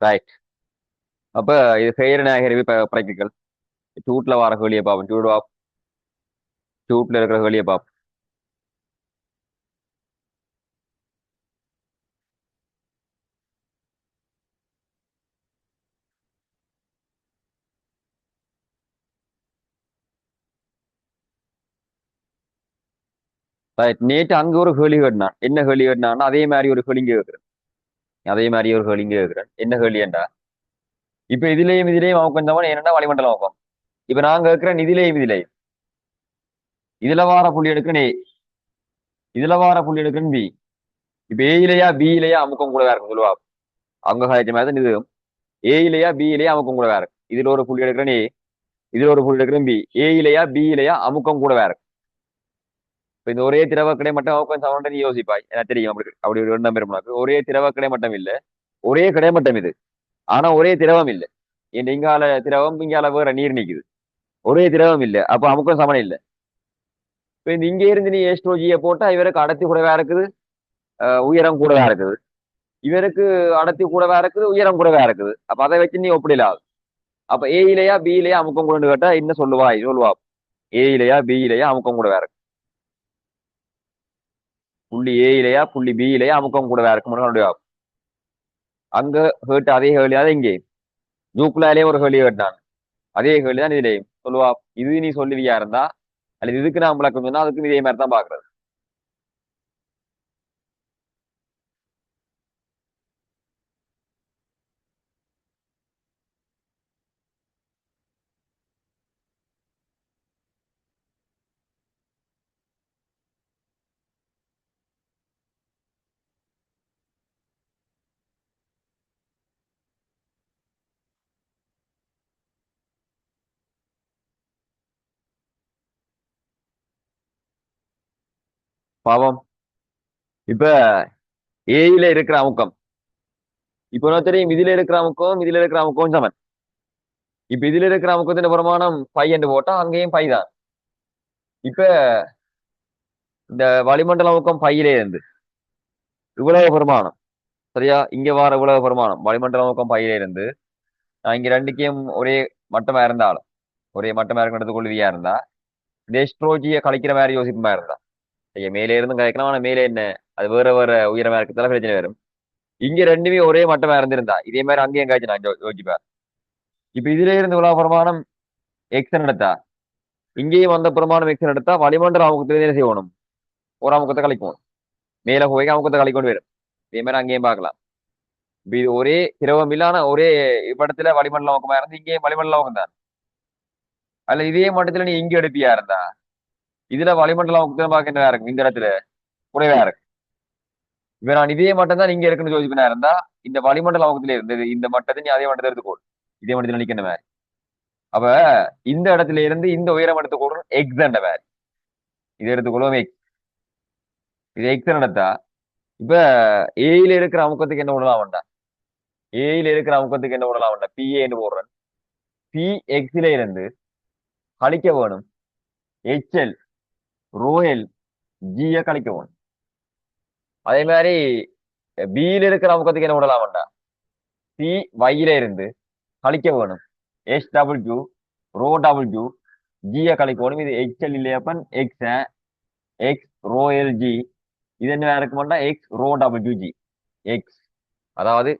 ரைட். அப்ப இது பெயர் நாகரிக பிராக்டிக்கல். சூட்ல வர கேள்வியை பார்ப்போம். சூட்ல இருக்கிற கேள்வியை பார்ப்போம். ரைட். நேற்று அங்க ஒரு கேள்வி கேட்டான். என்ன கேள்வி கேட்டான்னா அதே மாதிரி ஒரு கேள்வி கேட்கிறேன். அதே மாதிரி ஒரு கேள்வி கேட்கிறேன். என்ன கேள்விண்டா, இப்ப இதுலயும் அவன் கொஞ்சம் என்னன்னா வளிமண்டலம் நோக்கம். இப்ப நான் கேட்கிறேன் இதுலயும் இதுல வார புள்ளி எடுக்கிறேன் ஏ, இதுல வார புள்ளி எடுக்கிறேன் பி. இப்ப ஏயிலையா பி இலையா அமுக்கம் கூட இருக்கும் சொல்லுவா. அங்க காய்ச்ச மாதிரி தான் இதுவும் ஏயிலையா பி இலையா அமுக்கம் கூட இருக்கும். இதுல ஒரு புள்ளி எடுக்கிறேன் ஏ, இதுல ஒரு புள்ளி எடுக்கிறேன் பி. ஏயிலையா பி இலையா அமுக்கம் கூட இருக்கும். இப்ப இந்த ஒரே திரவ கிடை மட்டும் அமுக்கம் சமன் நீ யோசிப்பாய். எனக்கு தெரியும் அப்படி அப்படி ஒரு எண்ணம் பெறும் உனக்கு. ஒரே திரவ கிடை மட்டும் இல்ல, ஒரே கிடைமட்டம் இது. ஆனா ஒரே திரவம் இல்லை. இந்த இங்கால திரவம் இங்கால வேற நீர் நிக்குது. ஒரே திரவம் இல்லை, அப்ப அமுக்கம் சமன் இல்லை. இப்ப இந்த இங்க இருந்து நீ எஸ்ட்ரோஜியை போட்டா இவருக்கு அடர்த்தி கூடவா இருக்குது, உயரம் கூடவா இருக்குது. இவருக்கு அடர்த்தி கூடவா இருக்குது, உயரம் கூடவா இருக்குது. அப்ப அதை வச்சு நீ ஒப்பிடலாம். அப்ப ஏ இலையா பி இலையா அமுக்கம் கூட கேட்டா என்ன சொல்லுவா. ஏ இலையா பி இலையா அமுக்கம் கூட இருக்கு. புள்ளி ஏ இலையா புள்ளி பி இலையா அமுக்கம் கூட இருக்கு. அங்க கேட்டு அதே கேள்வி தான் இங்கே ஜூக்குலாலே ஒரு கேள்வி கேட்டான். அதே கேள்வி தான் இதுலயும் சொல்லுவா. இது நீ சொல்லுவியா இருந்தா அல்லது இதுக்கு நான் விளக்கம் சொன்னா அதுக்கு இதே மாதிரி தான் பாக்குறது. பாவம். இப்ப ஏயில இருக்கிற அமுக்கம், இப்ப என்ன தெரியும், இதுல இருக்கிற அமுக்கம் இதுல இருக்கிற அமுக்கம் சமன். இப்ப இதுல இருக்கிற அமுக்கத்தின் பிரமாணம் பை என்று போட்டா அங்கேயும் பை தான். இப்ப இந்த வளிமண்டல அமுக்கம் பையிலே இருந்து இவ்வளவு பெருமானம், சரியா, இங்க வார இவ்வளவு பெருமானம் வளிமண்டல அமுக்கம் பையிலே இருந்து நான் இங்க ரெண்டுக்கையும் ஒரே மட்டமா இருந்தாலும், ஒரே மட்டமா இருக்கிறது கொள்வியா இருந்தா இந்த எஸ்ட்ரோஜியை கழிக்கிற மாதிரி யோசிப்புமா இருந்தா, ஐயா மேலே இருந்து கழிக்கலாம், ஆனா மேலே என்ன, அது வேற வேற உயரமா இருக்கிறதால பிரச்சனை வரும். இங்க ரெண்டுமே ஒரே மட்டமா இருந்திருந்தா இதே மாதிரி அங்கேயும் காய்ச்சி நான் யோசிப்பேன். இப்ப இதுல இருந்து இவ்வளவு பிரமாணம் எக்ஸ் எடுத்தா, இங்கேயும் வந்த பிரமாணம் எக்ஸ் எடுத்தா வளிமண்டல அமுக்கத்துல என்ன செய்யணும், ஒரு அமுக்கத்தை கழிக்கும், மேல போய் அமுக்கத்தை கழிக்கொண்டு வரும். இதே மாதிரி அங்கேயும் பார்க்கலாம். இப்ப இது ஒரே திரவம் இல்லான ஒரே இப்படத்துல வளிமண்டல அமுக்கமா இருந்து இங்கேயும் வளிமண்டல அமுக்கம் தான். அல்ல இதே மட்டத்துல நீ இங்க எடுப்பியா இருந்தா இதுல வளிமண்டல அமுக்கத்தை பார்க்க என்ன இருக்கும், இந்த இடத்துல குறைவா இருக்கு. இப்ப நான் இதே மட்டம் தான் இங்க இருக்குன்னு யோசிப்பா இருந்தா இந்த வளிமண்டல அமுக்கத்துல இருந்தது இந்த மட்டத்தை நீ அதே மட்டத்தை எடுத்துக்கோ, இதே மட்டத்துல நிக்கணும். அப்ப இந்த இடத்துல இருந்து இந்த உயரம் எடுத்துக்கொள்ளும் எக்ஸ் என்ற வேர், இது எடுத்துக்கொள்ளும் எக்ஸ், இது எக்ஸ் எடுத்தா இப்ப ஏயில இருக்கிற அமுக்கத்துக்கு என்ன விடலாம் வேண்டாம், ஏயில இருக்கிற அமுக்கத்துக்கு என்ன விடலாம் வேண்டாம், பிஏன்னு போடுறேன். பி எக்ஸ்ல இருந்து கழிக்க வேணும் ஹெச்எல் ரோஎல் ஜிய கழிக்க வேணும். அதே மாதிரி பியில இருக்கிற அமுக்கத்துக்கு என்ன விடலாம் வேண்டாம், சி வையில இருந்து கழிக்க வேணும் S double Q rho double Q ஜிய கழிக்கணும். இது ஹெச்எல் இல்லையப்பன் எக்ஸ் எக்ஸ் ரோஎல் ஜி, இது என்ன இருக்க மாட்டா X rho W G X. அதாவது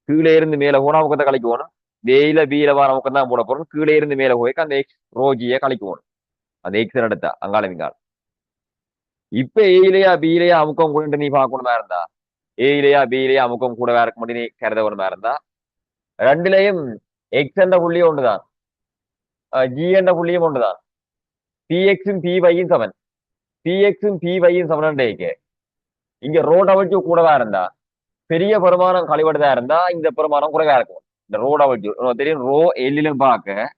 கீழே இருந்து மேல போனா முகத்தை கழிக்கணும், வேயில பீல வார முகம் தான் போட போறோம், கீழே இருந்து மேல போய்க்கு அந்த எக்ஸ் ரோஜியை கழிக்கணும், அந்த எக்ஸ் எடுத்தா அங்கால இங்கால. இப்ப ஏயிலையா பீலையா அமுக்கம் கூட நீ பார்க்கணுமா இருந்தா, ஏயிலையா பீலையா அமுக்கம் கூட வேற மட்டும் நீ கருதவணுமா இருந்தா ரெண்டுலயும் எக்ஸ் என்ற புள்ளியும் ஒன்றுதான், ஜி என்ற புள்ளியும் ஒன்றுதான். பிஎக்ஸும் பிவையும் சமன், பிஎக்ஸும் பிவையும் சமன். இங்க ரோ டபுள்யூ கூடவா இருந்தா பெரிய பெருமானம் கழிவடைதா இருந்தா இந்த பெருமானம் குறைவா இருக்கும். இந்த ரோ டபுள்யூ தெரியும், ரோ எல்லிலும் பார்க்க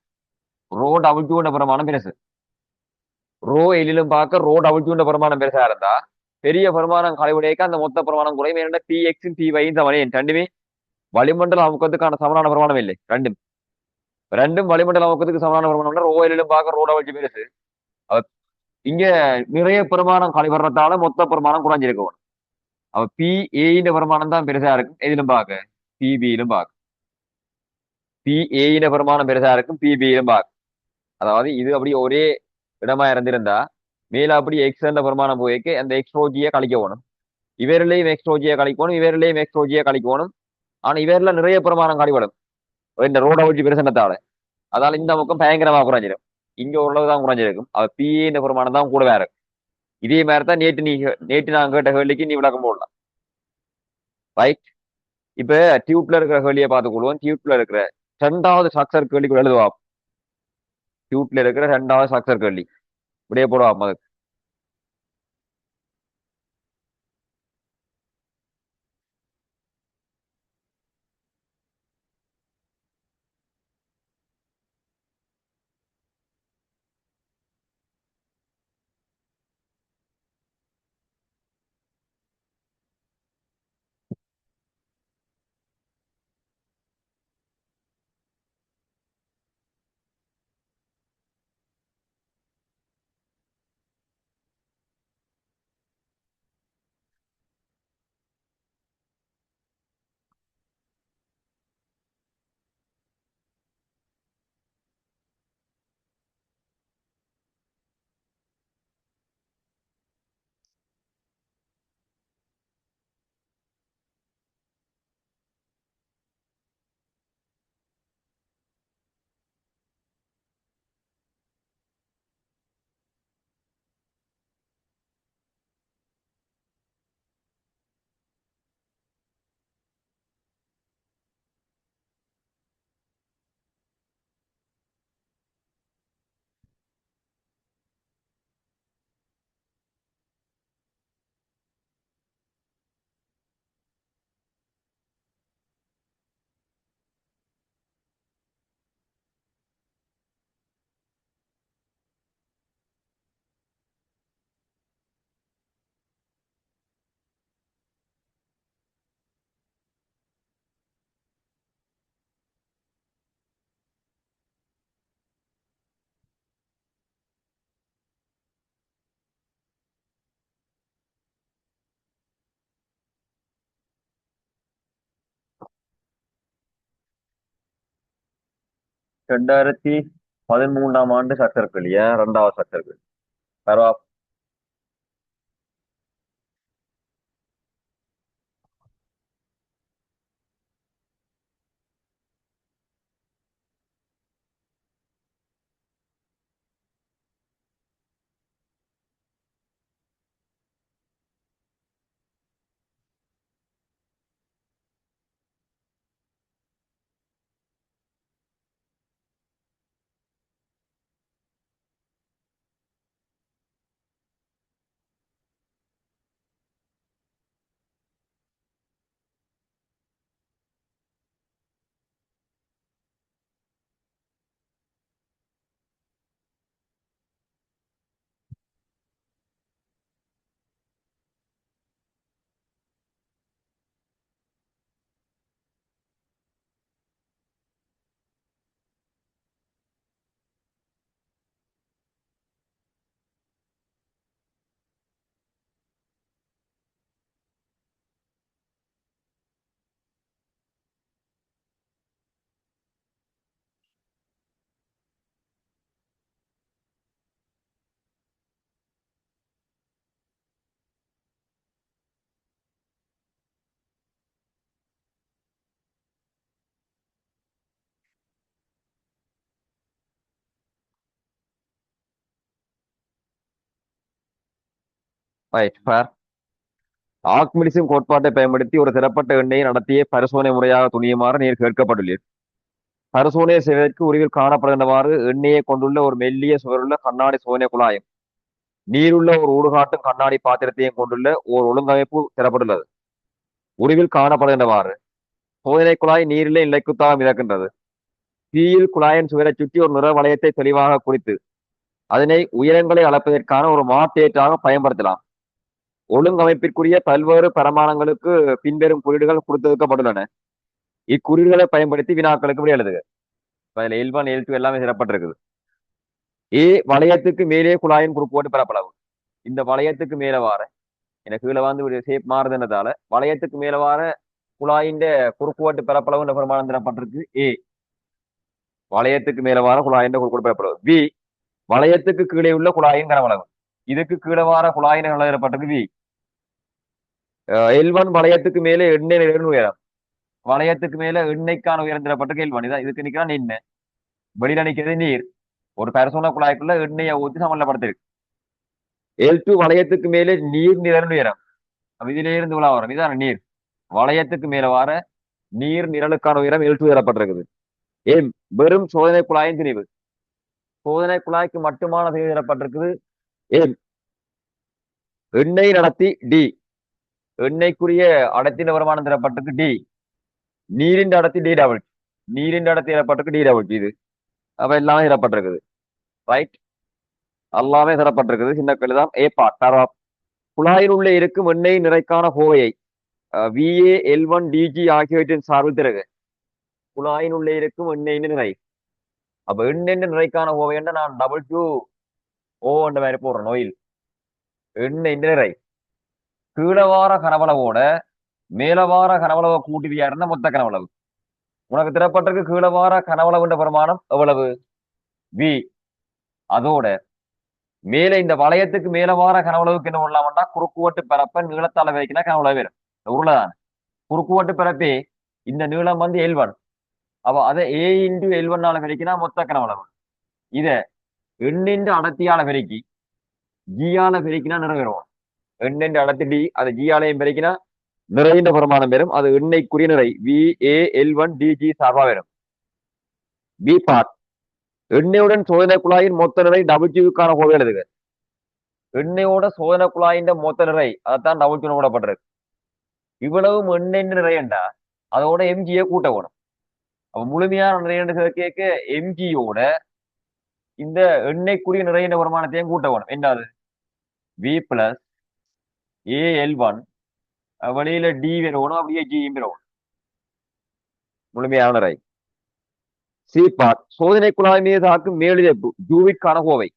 ரோ டபுள்யூ பெருமானம் பெருசு, ரோ எல்லிலும் பார்க்க ரோ டபுள்யூ பெருமானம் பெருசா இருந்தா பெரிய பெருமானம் கழிவுடையக்க அந்த மொத்த பெருமானம் குறையும். ஏன்னா பி எக்ஸும் பி வையும் சமனே, ரெண்டுமே வளிமண்டல அமுக்கத்துக்கான சமனான பெருமானம் இல்லை. ரெண்டும் ரெண்டும் வளிமண்டல அமுக்கத்துக்கு சமனான பெருமானம். ரோ எல்லிலும் பார்க்க ரோ டபுள்யூ பெருசு, இங்க நிறைய பெருமானம் கழிவறதால மொத்த பெருமானம் குறைஞ்சிருக்கும். அவ பி ஏயின் பெருமானம் தான் பெருசா இருக்கும் எதிலும் பார்க்க, பிபியிலும் பார்க்க பி ஏயின பெருமானம் பெருசா இருக்கும் பிபியிலும் பார்க்க. அதாவது இது அப்படி ஒரே இடமா இருந்திருந்தா மேல அப்படி எக்ஸ் என்ற பெருமானம் போய்க்கு அந்த எக்ஸ்ட்ரோஜியை கழிக்க வேணும், இவரிலையும் எக்ஸ்ட்ரோஜியை கழிக்கணும், இவரிலையும் எக்ஸ்ட்ரோஜியை கழிக்கணும். ஆனா இவரில் நிறைய பெருமானம் கழிவிடும் இந்த ரோட வச்சு பிரசனத்தால, அதால இந்த பக்கம் பயங்கரமா குறைஞ்சிடும், இங்க உள்ளதுதான் குறைஞ்சிருக்கும். அவ பிஏ பெருமானம் தான் கூட வேற. இதே மாதிரி தான் நேற்று நான் கேட்ட கேள்விக்கு நீ விளக்கம் போடலாம், ரைட். இப்ப டியூப்ல இருக்கிற கேள்வியை பார்த்துக்கொள்வோம். டியூப்ல இருக்கிற ரெண்டாவது ஸ்ட்ரக்சர் கேள்விக்கு எழுதுவா, டியூப்ல இருக்கிற ரெண்டாவது ஸ்ட்ரக்சர் கேள்வி இப்படியே போடுவா முதல். 2013 சர்க்கிள் இல்லையா, 2வது சர்க்கிள். பரவா ரைட் பார். ஆர்க்மிடிஸின் கோட்பாட்டை பயன்படுத்தி ஒரு சிறப்பட்ட எண்ணெயை நடத்திய பரிசோதனை முறையாக துணியுமாறு நீர் கேட்கப்பட்டுள்ளீர். பரிசோதனை செய்வதற்கு உருவில் காணப்படுகின்றவாறு எண்ணெயை கொண்டுள்ள ஒரு மெல்லிய சுவருள்ள கண்ணாடி சோதனை குழாயும் நீருள்ள ஒரு ஊடுகாட்டும் கண்ணாடி பாத்திரத்தையும் கொண்டுள்ள ஒரு ஒழுங்கமைப்பு தரப்பட்டுள்ளது. உருவில் காணப்படுகின்றவாறு சோதனை குழாய் நீரிலே நிலைக்குத்தாக மிதக்கின்றது. தீயில் குழாயின் சுவரை சுற்றி ஒரு நிற வளையத்தை தெளிவாக குறித்து அதனை உயரங்களை அளப்பதற்கான ஒரு மாற்றேற்றாக பயன்படுத்தலாம். ஒழுங்கமைப்பிற்குரிய பல்வேறு பிரமாணங்களுக்கு பின்வரும் குறியீடுகள் கொடுத்திருக்கப்பட்டுள்ளன. இக்குறியீடுகளை பயன்படுத்தி வினாக்களுக்கு விடை எழுதுக. அதுல L1 L2 எல்லாமே சிறப்பட்டிருக்குது. வளையத்துக்கு மேலே குழாயின் குறுக்குவெட்டு பரப்பளவு. இந்த வளையத்துக்கு மேல வார எனக்கு கீழே வந்து ஷேப் மாறுதுன்றதால வளையத்துக்கு மேல வார குழாயின் குறுக்குவெட்டு பரப்பளவு பிரமாணம் தரப்பட்டிருக்கு. வளையத்துக்கு மேல வார குழாயின் குறுக்குவெட்டு பரப்பளவு. B வளையத்துக்கு கீழே உள்ள குழாயின் கனவளவு. இதுக்கு கீழே வார குழாயின் எழுதப்பட்டிருக்கு V. L1 வளையத்துக்கு மேலே எண்ணெய் நிலையின் உயரம். வளையத்துக்கு மேல எண்ணெய்க்கான உயரம் தரப்பட்டிருக்கு L1. இதான் இதுக்கு நிக்கிறான் என்ன வெளியில நிக்கிறது நீர். ஒரு பரிசோதனை குழாய்க்குள்ள எண்ணெயை ஊற்றி சமநிலைப்படுத்திருக்கு. L2 வளையத்துக்கு மேலே நீர் நிழல் உயரம். இதிலே இருந்து விழா வரும். இதான் நீர். வளையத்துக்கு மேல வார நீர் நிரலுக்கான உயரம் L2 தரப்பட்டிருக்குது. வெறும் சோதனை குழாயின் திணிவு. சோதனை குழாய்க்கு மட்டுமான திணிவு தரப்பட்டிருக்குது. எண்ணெய் நடத்தி D. எண்ணெய்க்குரிய அடர்த்தி நிபரமானம் தரப்பட்டிருக்கு D. நீரின் அடர்த்தி DW. நீரின் அடர்த்தி தரப்பட்டிருக்கு DW. இது அப்ப எல்லாமே தரப்பட்டிருக்குது. ரைட், எல்லாமே தரப்பட்டிருக்குது. சின்ன கழுதான் பார்ட். குழாயில் உள்ள இருக்கும் எண்ணெய் நிறைக்கான கோவையை VA L1 DG ஆகியவற்றின் சார்பில் திறகு. குழாயின் உள்ளே இருக்கும் எண்ணெயின் நிறை. அப்ப எண்ணெய் நிறைக்கான கோவை என்ன நான் WO என்ற மாதிரி போடுறேன். நோயில் எண்ணெய் நிறை கீழவார கனவளவோட மேலவார கனவளவை கூட்டுவியா இருந்த மொத்த கனவளவு. உனக்கு திறப்பட்டிருக்கு கீழவார கனவளவுன்ற பிரமாணம் எவ்வளவு V. அதோட மேல இந்த வளையத்துக்கு மேலவார கனவளவுக்கு என்ன பண்ணலாம்டா குறுக்குவட்டு பரப்ப நீளத்தால வைக்கினா கனவளவு வரும். உருளைதான் குறுக்குவட்டு பரப்பே இந்த நீளம் வந்து L1. அப்ப அதை A into L1 பெருக்கினா மொத்த கனவளவு. இத எண்ணின் அடர்த்தியால பெருக்கி ஜியால பெருக்கினா நிறைவேறும். எண்ணின் அடர்த்தி D அதை ஜியாலையும் பெருக்கினா நிறைந்த பிரமாணம் பெறும். அது எண்ணெய்க்குரிய நிறை VAL1 DG சார்பா வரும். B part. எண்ணெயுடன் சோதனை குழாயின் மொத்த நிறை WQக்கான கோவை எழுதுக. எண்ணெயோட சோதனை குழாயின் மொத்த நிறை அதைத்தான் W கூடப்பட்டிருக்கு. இவ்வளவு எண்ணெய் நிறையண்டா அதோட MGயை கூட்ட வேணும். அப்ப முழுமையான நிறைய கேட்க MGயோட இந்த எண்ணெய்க்குரிய நிறைய வருமானத்தையும் கூட்ட வேணும். என்னது V பிளஸ் AL1 வெளியில D வரணும், அப்படியே G வரணும். முழுமையான நிறை. C part. சோதனை குழாய் மீது தாக்கும் மேலுதைப்பு ஜூவிற்கான கோவை.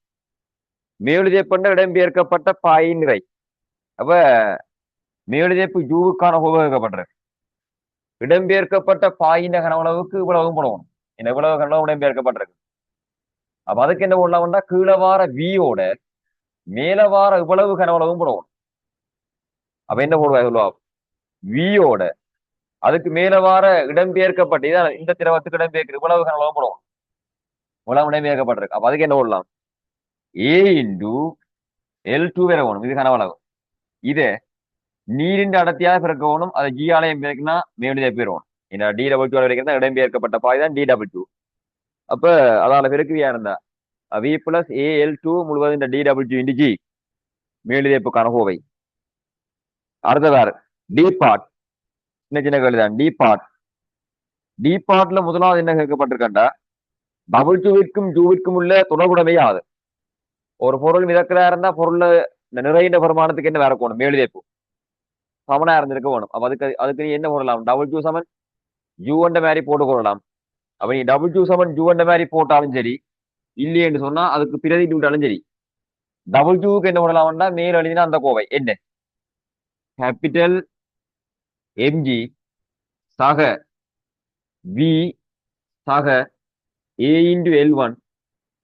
மேலுதைப்பண்ட இடம்பெயர்க்கப்பட்ட பாயின் நிறை. அப்ப மேலுதைப்பு ஜூவுக்கான கோவை வைக்கப்பட்டிருக்கு. இடம்பெயர்க்கப்பட்ட பாயின் கனவளவுக்கு இவ்வளவும் போடணும். இந்த இவ்வளவு கனவு இடம்பெயர்க்கப்பட்டிருக்கு. அப்ப அதுக்கு என்ன போடலாம்டா, கீழே வார வியோட மேல வார இவ்வளவு கனவளவும் போடுவோம். அப்ப என்ன போடுவா சொல்லுவா, வியோட அதுக்கு மேல வார இடம்பெயர்க்கப்பட்டு இதான் இந்த திரவத்துக்கு இடம்பெயர்க்கிற இவ்வளவு கனவளவும் போடுவோம். இவ்வளவு இடம்பெயர்க்கப்பட்டிருக்கு. அப்ப அதுக்கு என்ன போடலாம், ஏ இன்டு L2 வேற வேணும். இது கனவளவு. இது நீரின் அடர்த்தியாக பிறக்கணும். அதை ஜி ஆலயம் பிறக்குன்னா மேலுதே போயிடும். இந்த DW வரைக்கும் இடம்பெயர்க்கப்பட்ட பாய் தான் DW. அப்ப அதால பெருக்குவியா இருந்தா V பிளஸ் AL2 முழுவதும் இந்த DW இன்டு ஜி மேலுதேப்புக்கான கோவை. அடுத்ததார் டி பார்ட், சின்ன சின்ன கேள்விதான். டி பார்ட், டி பார்ட்ல முதலாவது என்ன கேட்கப்பட்டிருக்கா, W-விற்கும் ஜூவிற்கும் உள்ள தொடர்புடைமை யாது. ஒரு பொருள் மிதக்கிறதா இருந்தா பொருள்ல இந்த நிறைந்த பெருமானத்துக்கு என்ன வேற போகணும், மேலுதேப்பு சமனா இருந்திருக்க வேணும். அப்ப அதுக்கு நீ என்ன போடலாம், W சமன் ஜூ என்ற மாதிரி போட்டு கொள்ளலாம். அப்ப நீ W சமன் ஜூ என்ற மாதிரி போட்டாலும் சரி, இல்லையென்று சொன்னா அதுக்கு பிரதிட்டு விட்டாலும் சரி, Wக்கு என்ன போடலாம்னா மேல் எழுதினா அந்த கோவை என்ன, கேபிட்டல் எம்ஜி சக வி சக ஏ இன்டு L1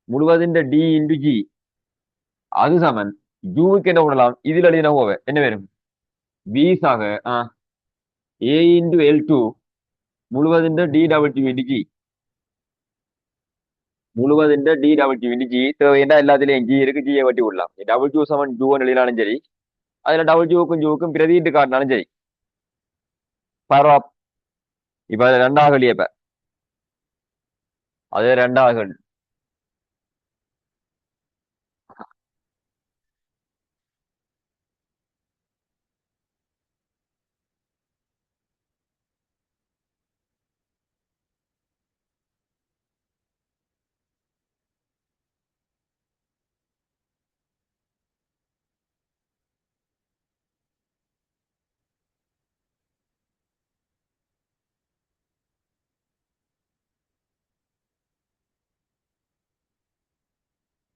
முழுவதின் டி இன்டு ஜி அது சமன் ஜூவுக்கு என்ன போடலாம், இதில் எழுதின கோவை என்ன வரும், வி சக ஏ இன்டு L2 முழுவதின் DW இன்டு ஜி முழுவதின் DW இன்டு ஜி தேவையா எல்லாத்திலையும் ஜி இருக்கு, ஜியை வட்டி விடலாம். W சமன் ஜூன்னு எழுதினாலும் சரி, அதுல Wக்கும் ஜூவுக்கும் பிரதிட்டு காட்டினாலும் சரி பரவா. இப்ப அது ரெண்டாவது வெளியே, இப்ப அது ரெண்டாவது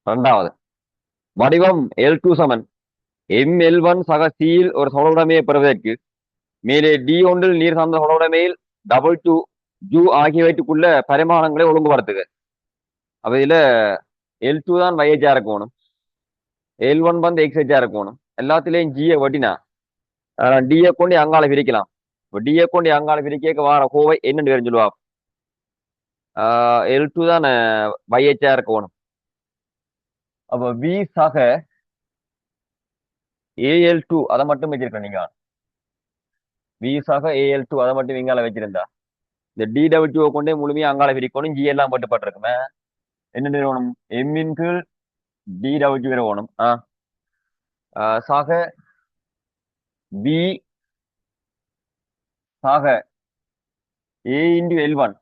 2வது வடிவம் L2 சமன் ML1 சக சியில் ஒரு சமவுடைமையை பெறுவதற்கு மேலே டி ஒன்றில் நீர் சார்ந்த சமவுடைமையில் W ஜூ ஆகியவற்றுக்குள்ள பரிமாணங்களை ஒழுங்குபடுத்துக. அப்ப இதுல L2 தான் YHR இருக்கணும், L1 வந்து XHR இருக்கணும். எல்லாத்திலையும் ஜியை வட்டினா டிஏ கொண்டு அங்கால பிரிக்கலாம். டிஏ கொண்டு அங்கால பிரிக்க வார கோவை என்னன்னு பேர் சொல்லுவா, L2 தான் YHR இருக்கணும். அப்ப வி சக AL2 அதை மட்டும் வச்சிருக்கேன் நீங்க, வி சக AL2 அதை மட்டும் இங்கால வச்சிருந்தா இந்த DW கொண்டே முழுமையா அங்கால பிரிக்கணும். ஜி எல்லாம் போட்டுப்பட்டிருக்குமே என்ன நிறுவனம், எம்மின் கீழ் DW நிறுவனம் சக பி சக ஏ இன்டு L1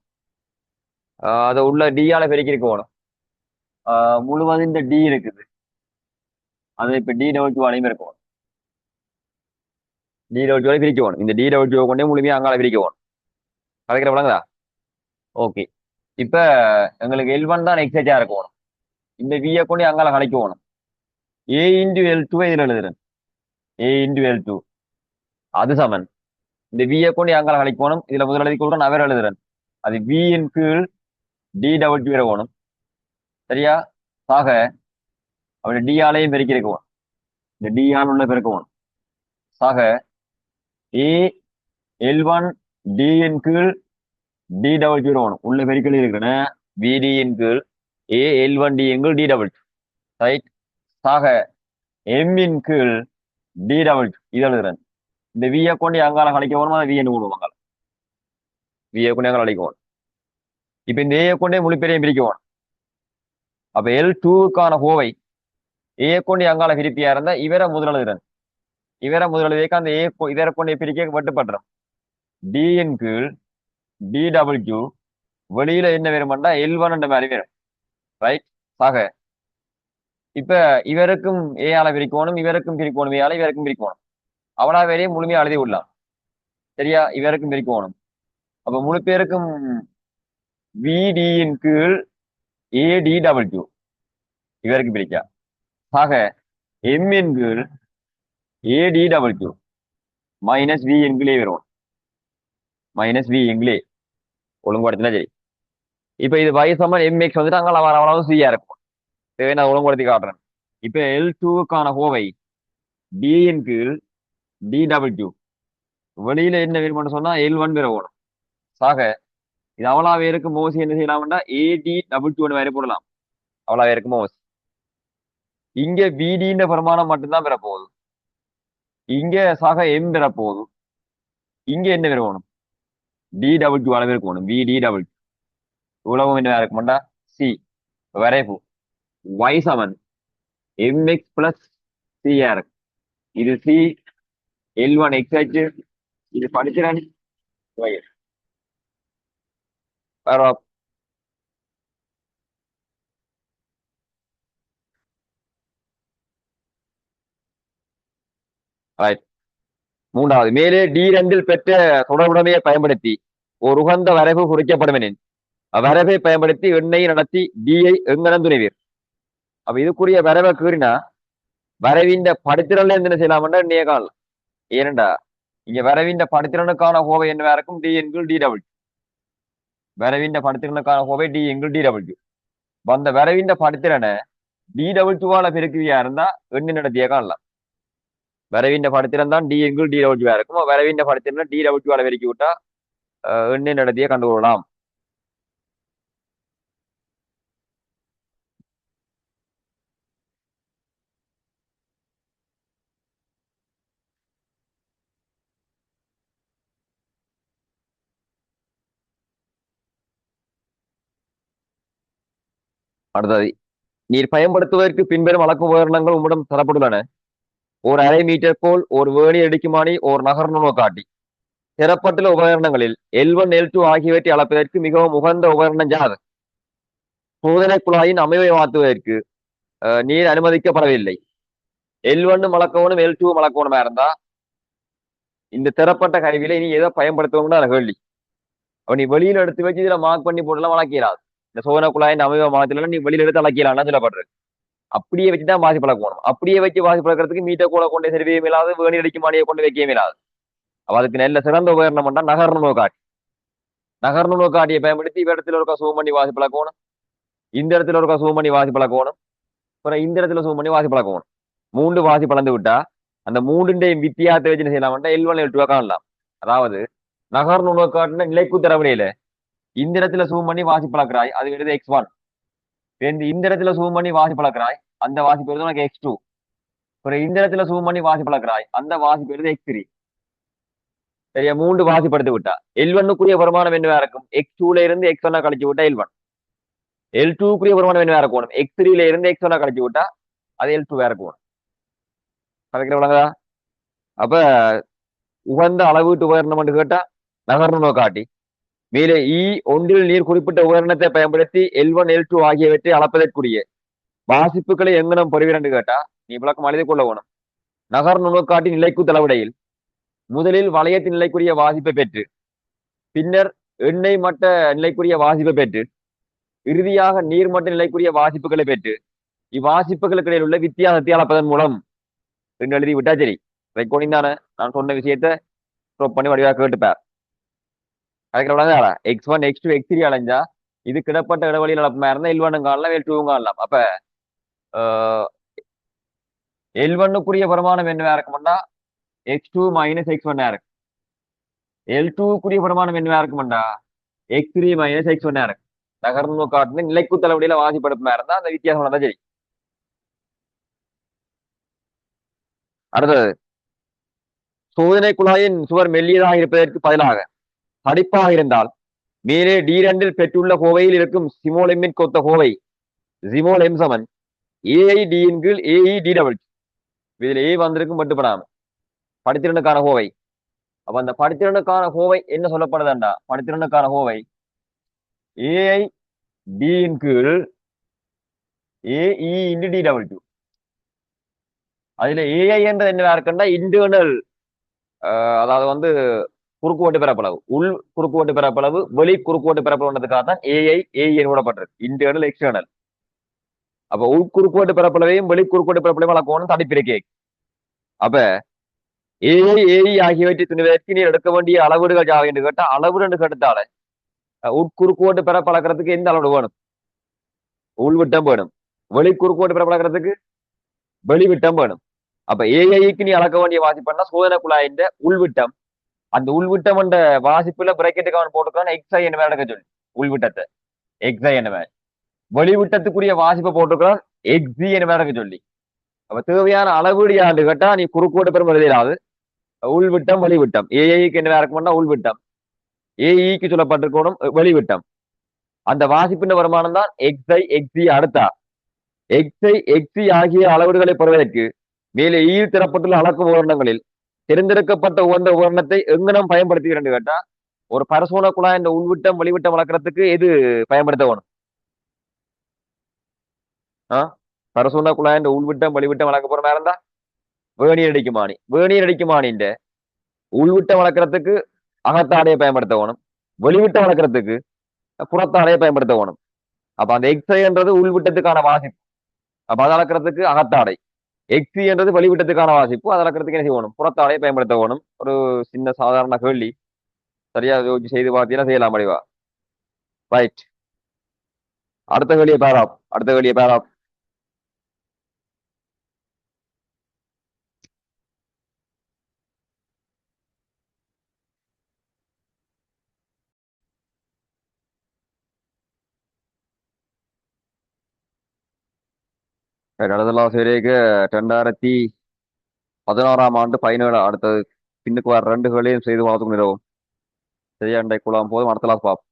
அதை உள்ள டியால பெருக்கி இருக்கணும். முழுவதும் இந்த டி இருக்குது, அதை இப்ப DW அனைவரும் இருக்கும். DW பிரிக்கணும். இந்த DW கொண்டே முழுமையா அங்கால பிரிக்கணும். கலைக்கிற பழங்களா? ஓகே. இப்ப எங்களுக்கு L1 தான் XHR இருக்கணும். இந்த வியை கொண்டு அங்கால கலைக்கணும். ஏ இன்டு L2 இதுல எழுதுறேன், ஏ இன்டு L2 அது சமன் இந்த வியை கொண்டு அங்கால கலைக்கணும். இதுல முதல் எழுதி கொள்றேன், அவர் எழுதுறேன். அது வியின் கீழ் DW இருக்கணும். சரியா? ஆக அப்படி டிஆலையும் பெருக்கி இருக்கணும். இந்த டிஆல் உள்ள பெருக்கணும். ஆக ஏ L1 டியின் கீழ் DW இருக்கணும். உள்ள பெருக்கல் இருக்கிறேன், விடியின் கீழ் ஏ L1 டியின் கீழ் DW. ரைட்? ஆக எம்மின் கீழ் DW இது எழுதுறேன். இந்த வியை கொண்டு அங்கால கலைக்க வேணும், அதை விஎன்னு போடுவாங்க. வியை கொண்டு அங்கால கலைக்க வேணும். இப்ப இந்த ஏ கொண்டே முழு பேரையும் பிரிக்க வேணும். அப்ப L2க்கான கோவை ஏ கொண்டு அங்கால பிரிப்பியா இருந்தா இவரை முதல் எழுதுறேன். இவரை முதல் எழுதிக்க அந்த ஏ இதரை கொண்டு பிரிக்க வெட்டுப்படுறோம். டியின் கீழ் DW வெளியில என்ன வருமாண்டா L1 என்ற மாதிரி வரும். ரைட்? ஆக இப்ப இவருக்கும் ஏ ஆல பிரிக்கணும், இவருக்கும் பிரிக்கணும், ஏ ஆல இவருக்கும் பிரிக்கணும். அவனா வேலையை முழுமையா எழுதி விடலாம். சரியா? இவருக்கும் பிரிக்கணும். அப்ப முழு பேருக்கும் விடியின் கீழ் ADW இவருக்கு பிரிக்கா. ஆக எம்மின் கீழ் ADW மைனஸ் வி என்கிளே வரும். மைனஸ் வி என்கிளே ஒழுங்குபடுத்தினா சரி. இப்ப இது y சமன் mx வந்துட்டு அங்கே அவ்வளவு சியா இருக்கும். சரி, நான் ஒழுங்குபடுத்தி காட்டுறேன். இப்ப L2க்கான கோவை d இன் கீழ் dw. வெளியில என்ன வேணும்னு சொன்னா L1 வேற ஓடும். சாக இது அவ்வளவு பேருக்கு மோசி என்ன செய்யலாம்னா AD2 வேற போடலாம். அவ்வளவு பேருக்கு மோசி. இங்க VD பிரமாணம் மட்டும்தான் பெற போகுது. இங்க சாக M பெற போகுது. இங்க என்ன வேற வேணும்? DW அளவிற்கு வேணும். VDW. இவ்வளவும் என்ன இருக்குமாண்டா சி வரைப்பு y சமன் mx பிளஸ் cr. இது சி L1 xh. இது படிச்சிடானி ரைட். மூன்றாவது, மேலே D2 பெற்ற தொடர்புடைமையை பயன்படுத்தி ஒரு உகந்த வரைவு குறிக்கப்படும் எனின் அவ்வரைவை பயன்படுத்தி எண்ணெய் நடத்தி டியை எங்கனம் துணைவீர். அப்ப இதுக்குரிய வரைவை கீறினா வரைவின் படித்திறன்ல என்ன செய்யலாம்னா எண்ணெயை காணலாம். ஏனண்டா இங்க வரைவின் படித்திறனுக்கான கோவை என்னவா இருக்கும்? D angle DW. வரைவின் படித்திறனுக்கான கோவை டி என்கிள் DW. அந்த வரைவின் படித்திறனை DW பெருக்குவியா இருந்தா எண்ணெய் நடத்திய காணலாம். வரைவின் படித்திறன் தான் டி என்கிள் DW இருக்கும். வரைவின் படித்திறனை DW பெருக்கி விட்டா எண்ணெய் நடத்திய கண்டுகொள்ளலாம். அடுத்தது, நீர் பயன்படுத்துவதற்கு பின்வரும் அளக்கும் உபகரணங்கள் உம்மிடம் தரப்பட்டுள்ளன. ஒரு அரை மீட்டர் கோல், ஒரு வேணி அடிக்குமானி, ஒரு நகர்ணு காட்டி. தரப்பட்டுள்ள உபகரணங்களில் L1 L2 ஆகியவற்றை அளப்பதற்கு மிகவும் உகந்த உபகரணம் யாது? சோதனை குழாயின் அமைவை மாற்றுவதற்கு நீர் அனுமதிக்கப்படவில்லை. L1 அளக்கவனும் L2 அளக்கவனுமா இருந்தா இந்த தரப்பட்ட கருவியில இனி எதை பயன்படுத்துவோம்னு கேள்வி. நீ வெளியில எடுத்து வச்சு இதுல மார்க் பண்ணி போட்டுலாம் வளர்க்கிறாது. இந்த சோதனை குழாயின் அமைவை மாற்றலாம், நீ வெளியில எடுத்து அழைக்கலாம்னு சொல்லப்படுறது. அப்படியே வச்சுதான் வாசி பழக்கணும். அப்படியே வச்சு வாசி பழக்கிறதுக்கு மீட்டர் கூட கொண்டு செருவியும் இல்லாது, வேணி அடிக்கும் மாடியை கொண்டு வைக்கவும் இல்லாது. அப்ப அதுக்கு நல்ல சிறந்த உபகரணம் பண்ணா நகர்ணு காட்டி. நகர்ணு காட்டியை பயன்படுத்தி இடத்துல ஒரு சூம் பண்ணி வாசி பழக்கணும், இந்த இடத்துல ஒரு சூம் பண்ணி வாசி பழக்கணும், அப்புறம் இந்த இடத்துல சூம் பண்ணி வாசி பழக்கணும். மூன்று வாசி பழந்து விட்டா அந்த மூன்றுண்டையும் வித்தியாசத்தை வச்சு என்ன செய்யலாம்? L1 L2 காணலாம். அதாவது நகர்ணு காட்டின நிலைக்கு தரவிடையில இந்த இடத்துல சூம் பண்ணி வாசி பழக்கிறாய், அது வருது X1. இந்த இடத்துல சூம் பண்ணி வாசி பழக்கிறாய், அந்த வாசிப்பு வருது உனக்கு X2. அப்புறம் இந்த இடத்துல சூம் பண்ணி வாசி பழக்கிறாய், அந்த வாசிப்பு வருது X3. சரியா? மூன்று வாசிப்படுத்தி விட்டா L1க்குரிய வருமானம் என்னவா இருக்கும்? X2ல இருந்து X1 கழிச்சு விட்டா L1. L2க்குரிய வருமானம் என்னவா இருக்கணும்? X3ல இருந்து X1 கழிச்சு விட்டா அது L2 வேற இருக்கணும். கரெக்டா விளங்குதா? அப்ப உகந்த அளவீட்டு உபகரணம் என்று கேட்டா நகர்ணு காட்டி. மேலே ஒன்றில் நீர் குறிப்பிட்ட உபகரணத்தை பயன்படுத்தி L1 L2 ஆகியவற்றை அளப்பதற்குரிய வாசிப்புகளை எங்கனம் பெறுவீர் கேட்டா நீ விளக்கம் அழுது கொள்ள வேணும். நகர்ணு காட்டி நிலைக்கு தளவிடையில் முதலில் வளையத்தின் நிலைக்குரிய வாசிப்பை பெற்று, பின்னர் எண்ணெய் மட்ட நிலைக்குரிய வாசிப்பை பெற்று, இறுதியாக நீர்மட்ட நிலைக்குரிய வாசிப்புகளை பெற்று இவ்வாசிப்புகளுக்கு இடையில் உள்ள வித்தியாசத்தை அளப்பதன் மூலம் என்று எழுதி விட்டா சரி. ரெக்கார்டிங் தானே, நான் சொன்ன விஷயத்த ஸ்டாப் பண்ணி வடிவாக கேட்டுப்பார். அதுக்கு X1 X2 X3 அலைஞ்சா இது கிடப்பட்ட இடைவெளியில் அளப்பமா இருந்தா L1 காணலாம், L2 காணலாம். அப்ப L1க்குரிய வருமானம் என்னவா இருக்கும்னா X2 மைனஸ் X1 இருக்கு. L2க்குரிய வருமானம் என்னவா இருக்கும்டா X3 மைனஸ் X1 இருக்கு. நகர்ணு காட்டுன்னு நிலைக்கு தளவடியில வாசிப்படுப்பமா இருந்தா அந்த வித்தியாசம் தான் சரி. அடுத்தது, சோதனை குழாயின் சுவர் மெல்லியதாக இருப்பதற்கு பதிலாக தடிப்பாக இருந்தால் மேலே D2 பெற்றுள்ள கோவையில் இருக்கும் சிமோல் எம்மின் கொத்த கோவை சிமோல் எம் சமன் AID இன் கீழ் AEDW. இதுல A வந்திருக்கும் மட்டுப்படாம படித்திறனுக்கான கோவை. அப்ப அந்த படித்திறனுக்கான கோவை என்ன சொல்லப்படுதாண்டா? படித்திறனுக்கான கோவை AID இன் கீழ் AE இன்டு DW. அதுல AI என்றது என்ன இருக்குன்னா இன்டர்னல், அதாவது குறுக்குவெட்டு பரப்பளவு, உள் குறுக்குவெட்டு பரப்பளவு, வெளி குறுக்குவெட்டு பரப்பளவுன்றதுக்காக தான் AE போடப்பட்டிருக்கு. Internal external. அப்ப உள் குறுக்குவெட்டு பரப்பளவையும் வெளி குறுக்குவெட்டு பரப்பளவையும் வளர்க்கணும் தடிப்பிருக்கே. அப்ப AE ஆகியவற்றை துணிவதற்கு நீர் எடுக்க வேண்டிய அளவீடுகள் யாவை என்று கேட்டா அளவீடு என்று கேட்டால உட்குறுக்கோட்டு பெற பழக்கிறதுக்கு எந்த அளவு வேணும்? உள்விட்டம் வேணும். வெளிக்குறுக்கோட்டு பெற பழக்கிறதுக்கு வெளிவிட்டம் வேணும். அப்ப ஏஐக்கு நீ அளக்க வேண்டிய வாசிப்புன்னா சோதனை குழாயின் உள்விட்டம். அந்த உள்விட்டம் என்ற வாசிப்புல பிராக்கெட்டுக்கு அவன் போட்டுக்கான் எக்ஸை என்ன எடுக்க சொல்லி உள்விட்டத்தை எக்ஸை என்ன வெளிவிட்டத்துக்குரிய வாசிப்பை போட்டுக்கிறான் எக்ஸி என்ன எடுக்க சொல்லி. அப்ப தேவையான அளவீடு யாரு கேட்டா நீ குறுக்கோட்டு பெறும் எழுதிடாது உள்விட்டம் வெளிவிட்டம். ஏஐக்கு என்ன இருக்கும்னா உள்விட்டம், ஏஇக்கு சொல்லப்பட்டிருக்கணும் வெளிவிட்டம். அந்த வாசிப்பின் வருமானம் தான் எக்ஸை எக்ஸி அடுத்தா. எக்ஸை எக்ஸி ஆகிய அளவீடுகளை பெறுவதற்கு மேலே ஈர் தரப்பட்டுள்ள அளக்கும் உபகரணங்களில் தெரிந்தெடுக்கப்பட்ட உகந்த உபகரணத்தை எங்கனம் பயன்படுத்துகிறேன் கேட்டா ஒரு பரசோன குழாய் இந்த உள்விட்டம் வெளிவிட்டம் வளர்க்கறதுக்கு எது பயன்படுத்த வேணும்? பரசோன குழாய் இந்த உள்விட்டம் வெளிவிட்டம் வளர்க்க போற மாதிரி இருந்தா வேணியர் அடிக்குமானி. வேணியர் அடிக்குமானின்ற உள்விட்டம் வளர்க்கறதுக்கு அகத்தாடையை பயன்படுத்த வேணும், வெளிவிட்டம் வளர்க்கறதுக்கு புறத்தாடையை பயன்படுத்த வேணும். அப்ப அந்த எக்ஸைன்றது உள்விட்டத்துக்கான வாசிப்பு, அப்ப அதை அளக்கிறதுக்கு அகத்தாடை. எக்ஸி என்றது வெளிவிட்டத்துக்கான வாசிப்பு, அதை அளக்கிறதுக்கு என்ன செய்யணும்? புறத்தாடையை பயன்படுத்த வேணும். ஒரு சின்ன சாதாரண கேள்வி, சரியா யோசிச்சு செய்து பார்த்தீங்கன்னா செய்யலாம் முடிவா. ரைட், அடுத்த கேள்வியை பேராப். அடுத்த கேள்வியை பேராப். கடதலாசிரியருக்கு 2016 17 அடுத்தது பின்னுக்கு வர 2 கேள்வியும் செய்து பார்த்துக் கொண்டிருவோம். சரியா, இன்றைக்கு குழாம் போதும், அடுத்த கிளாஸ் பார்ப்போம்.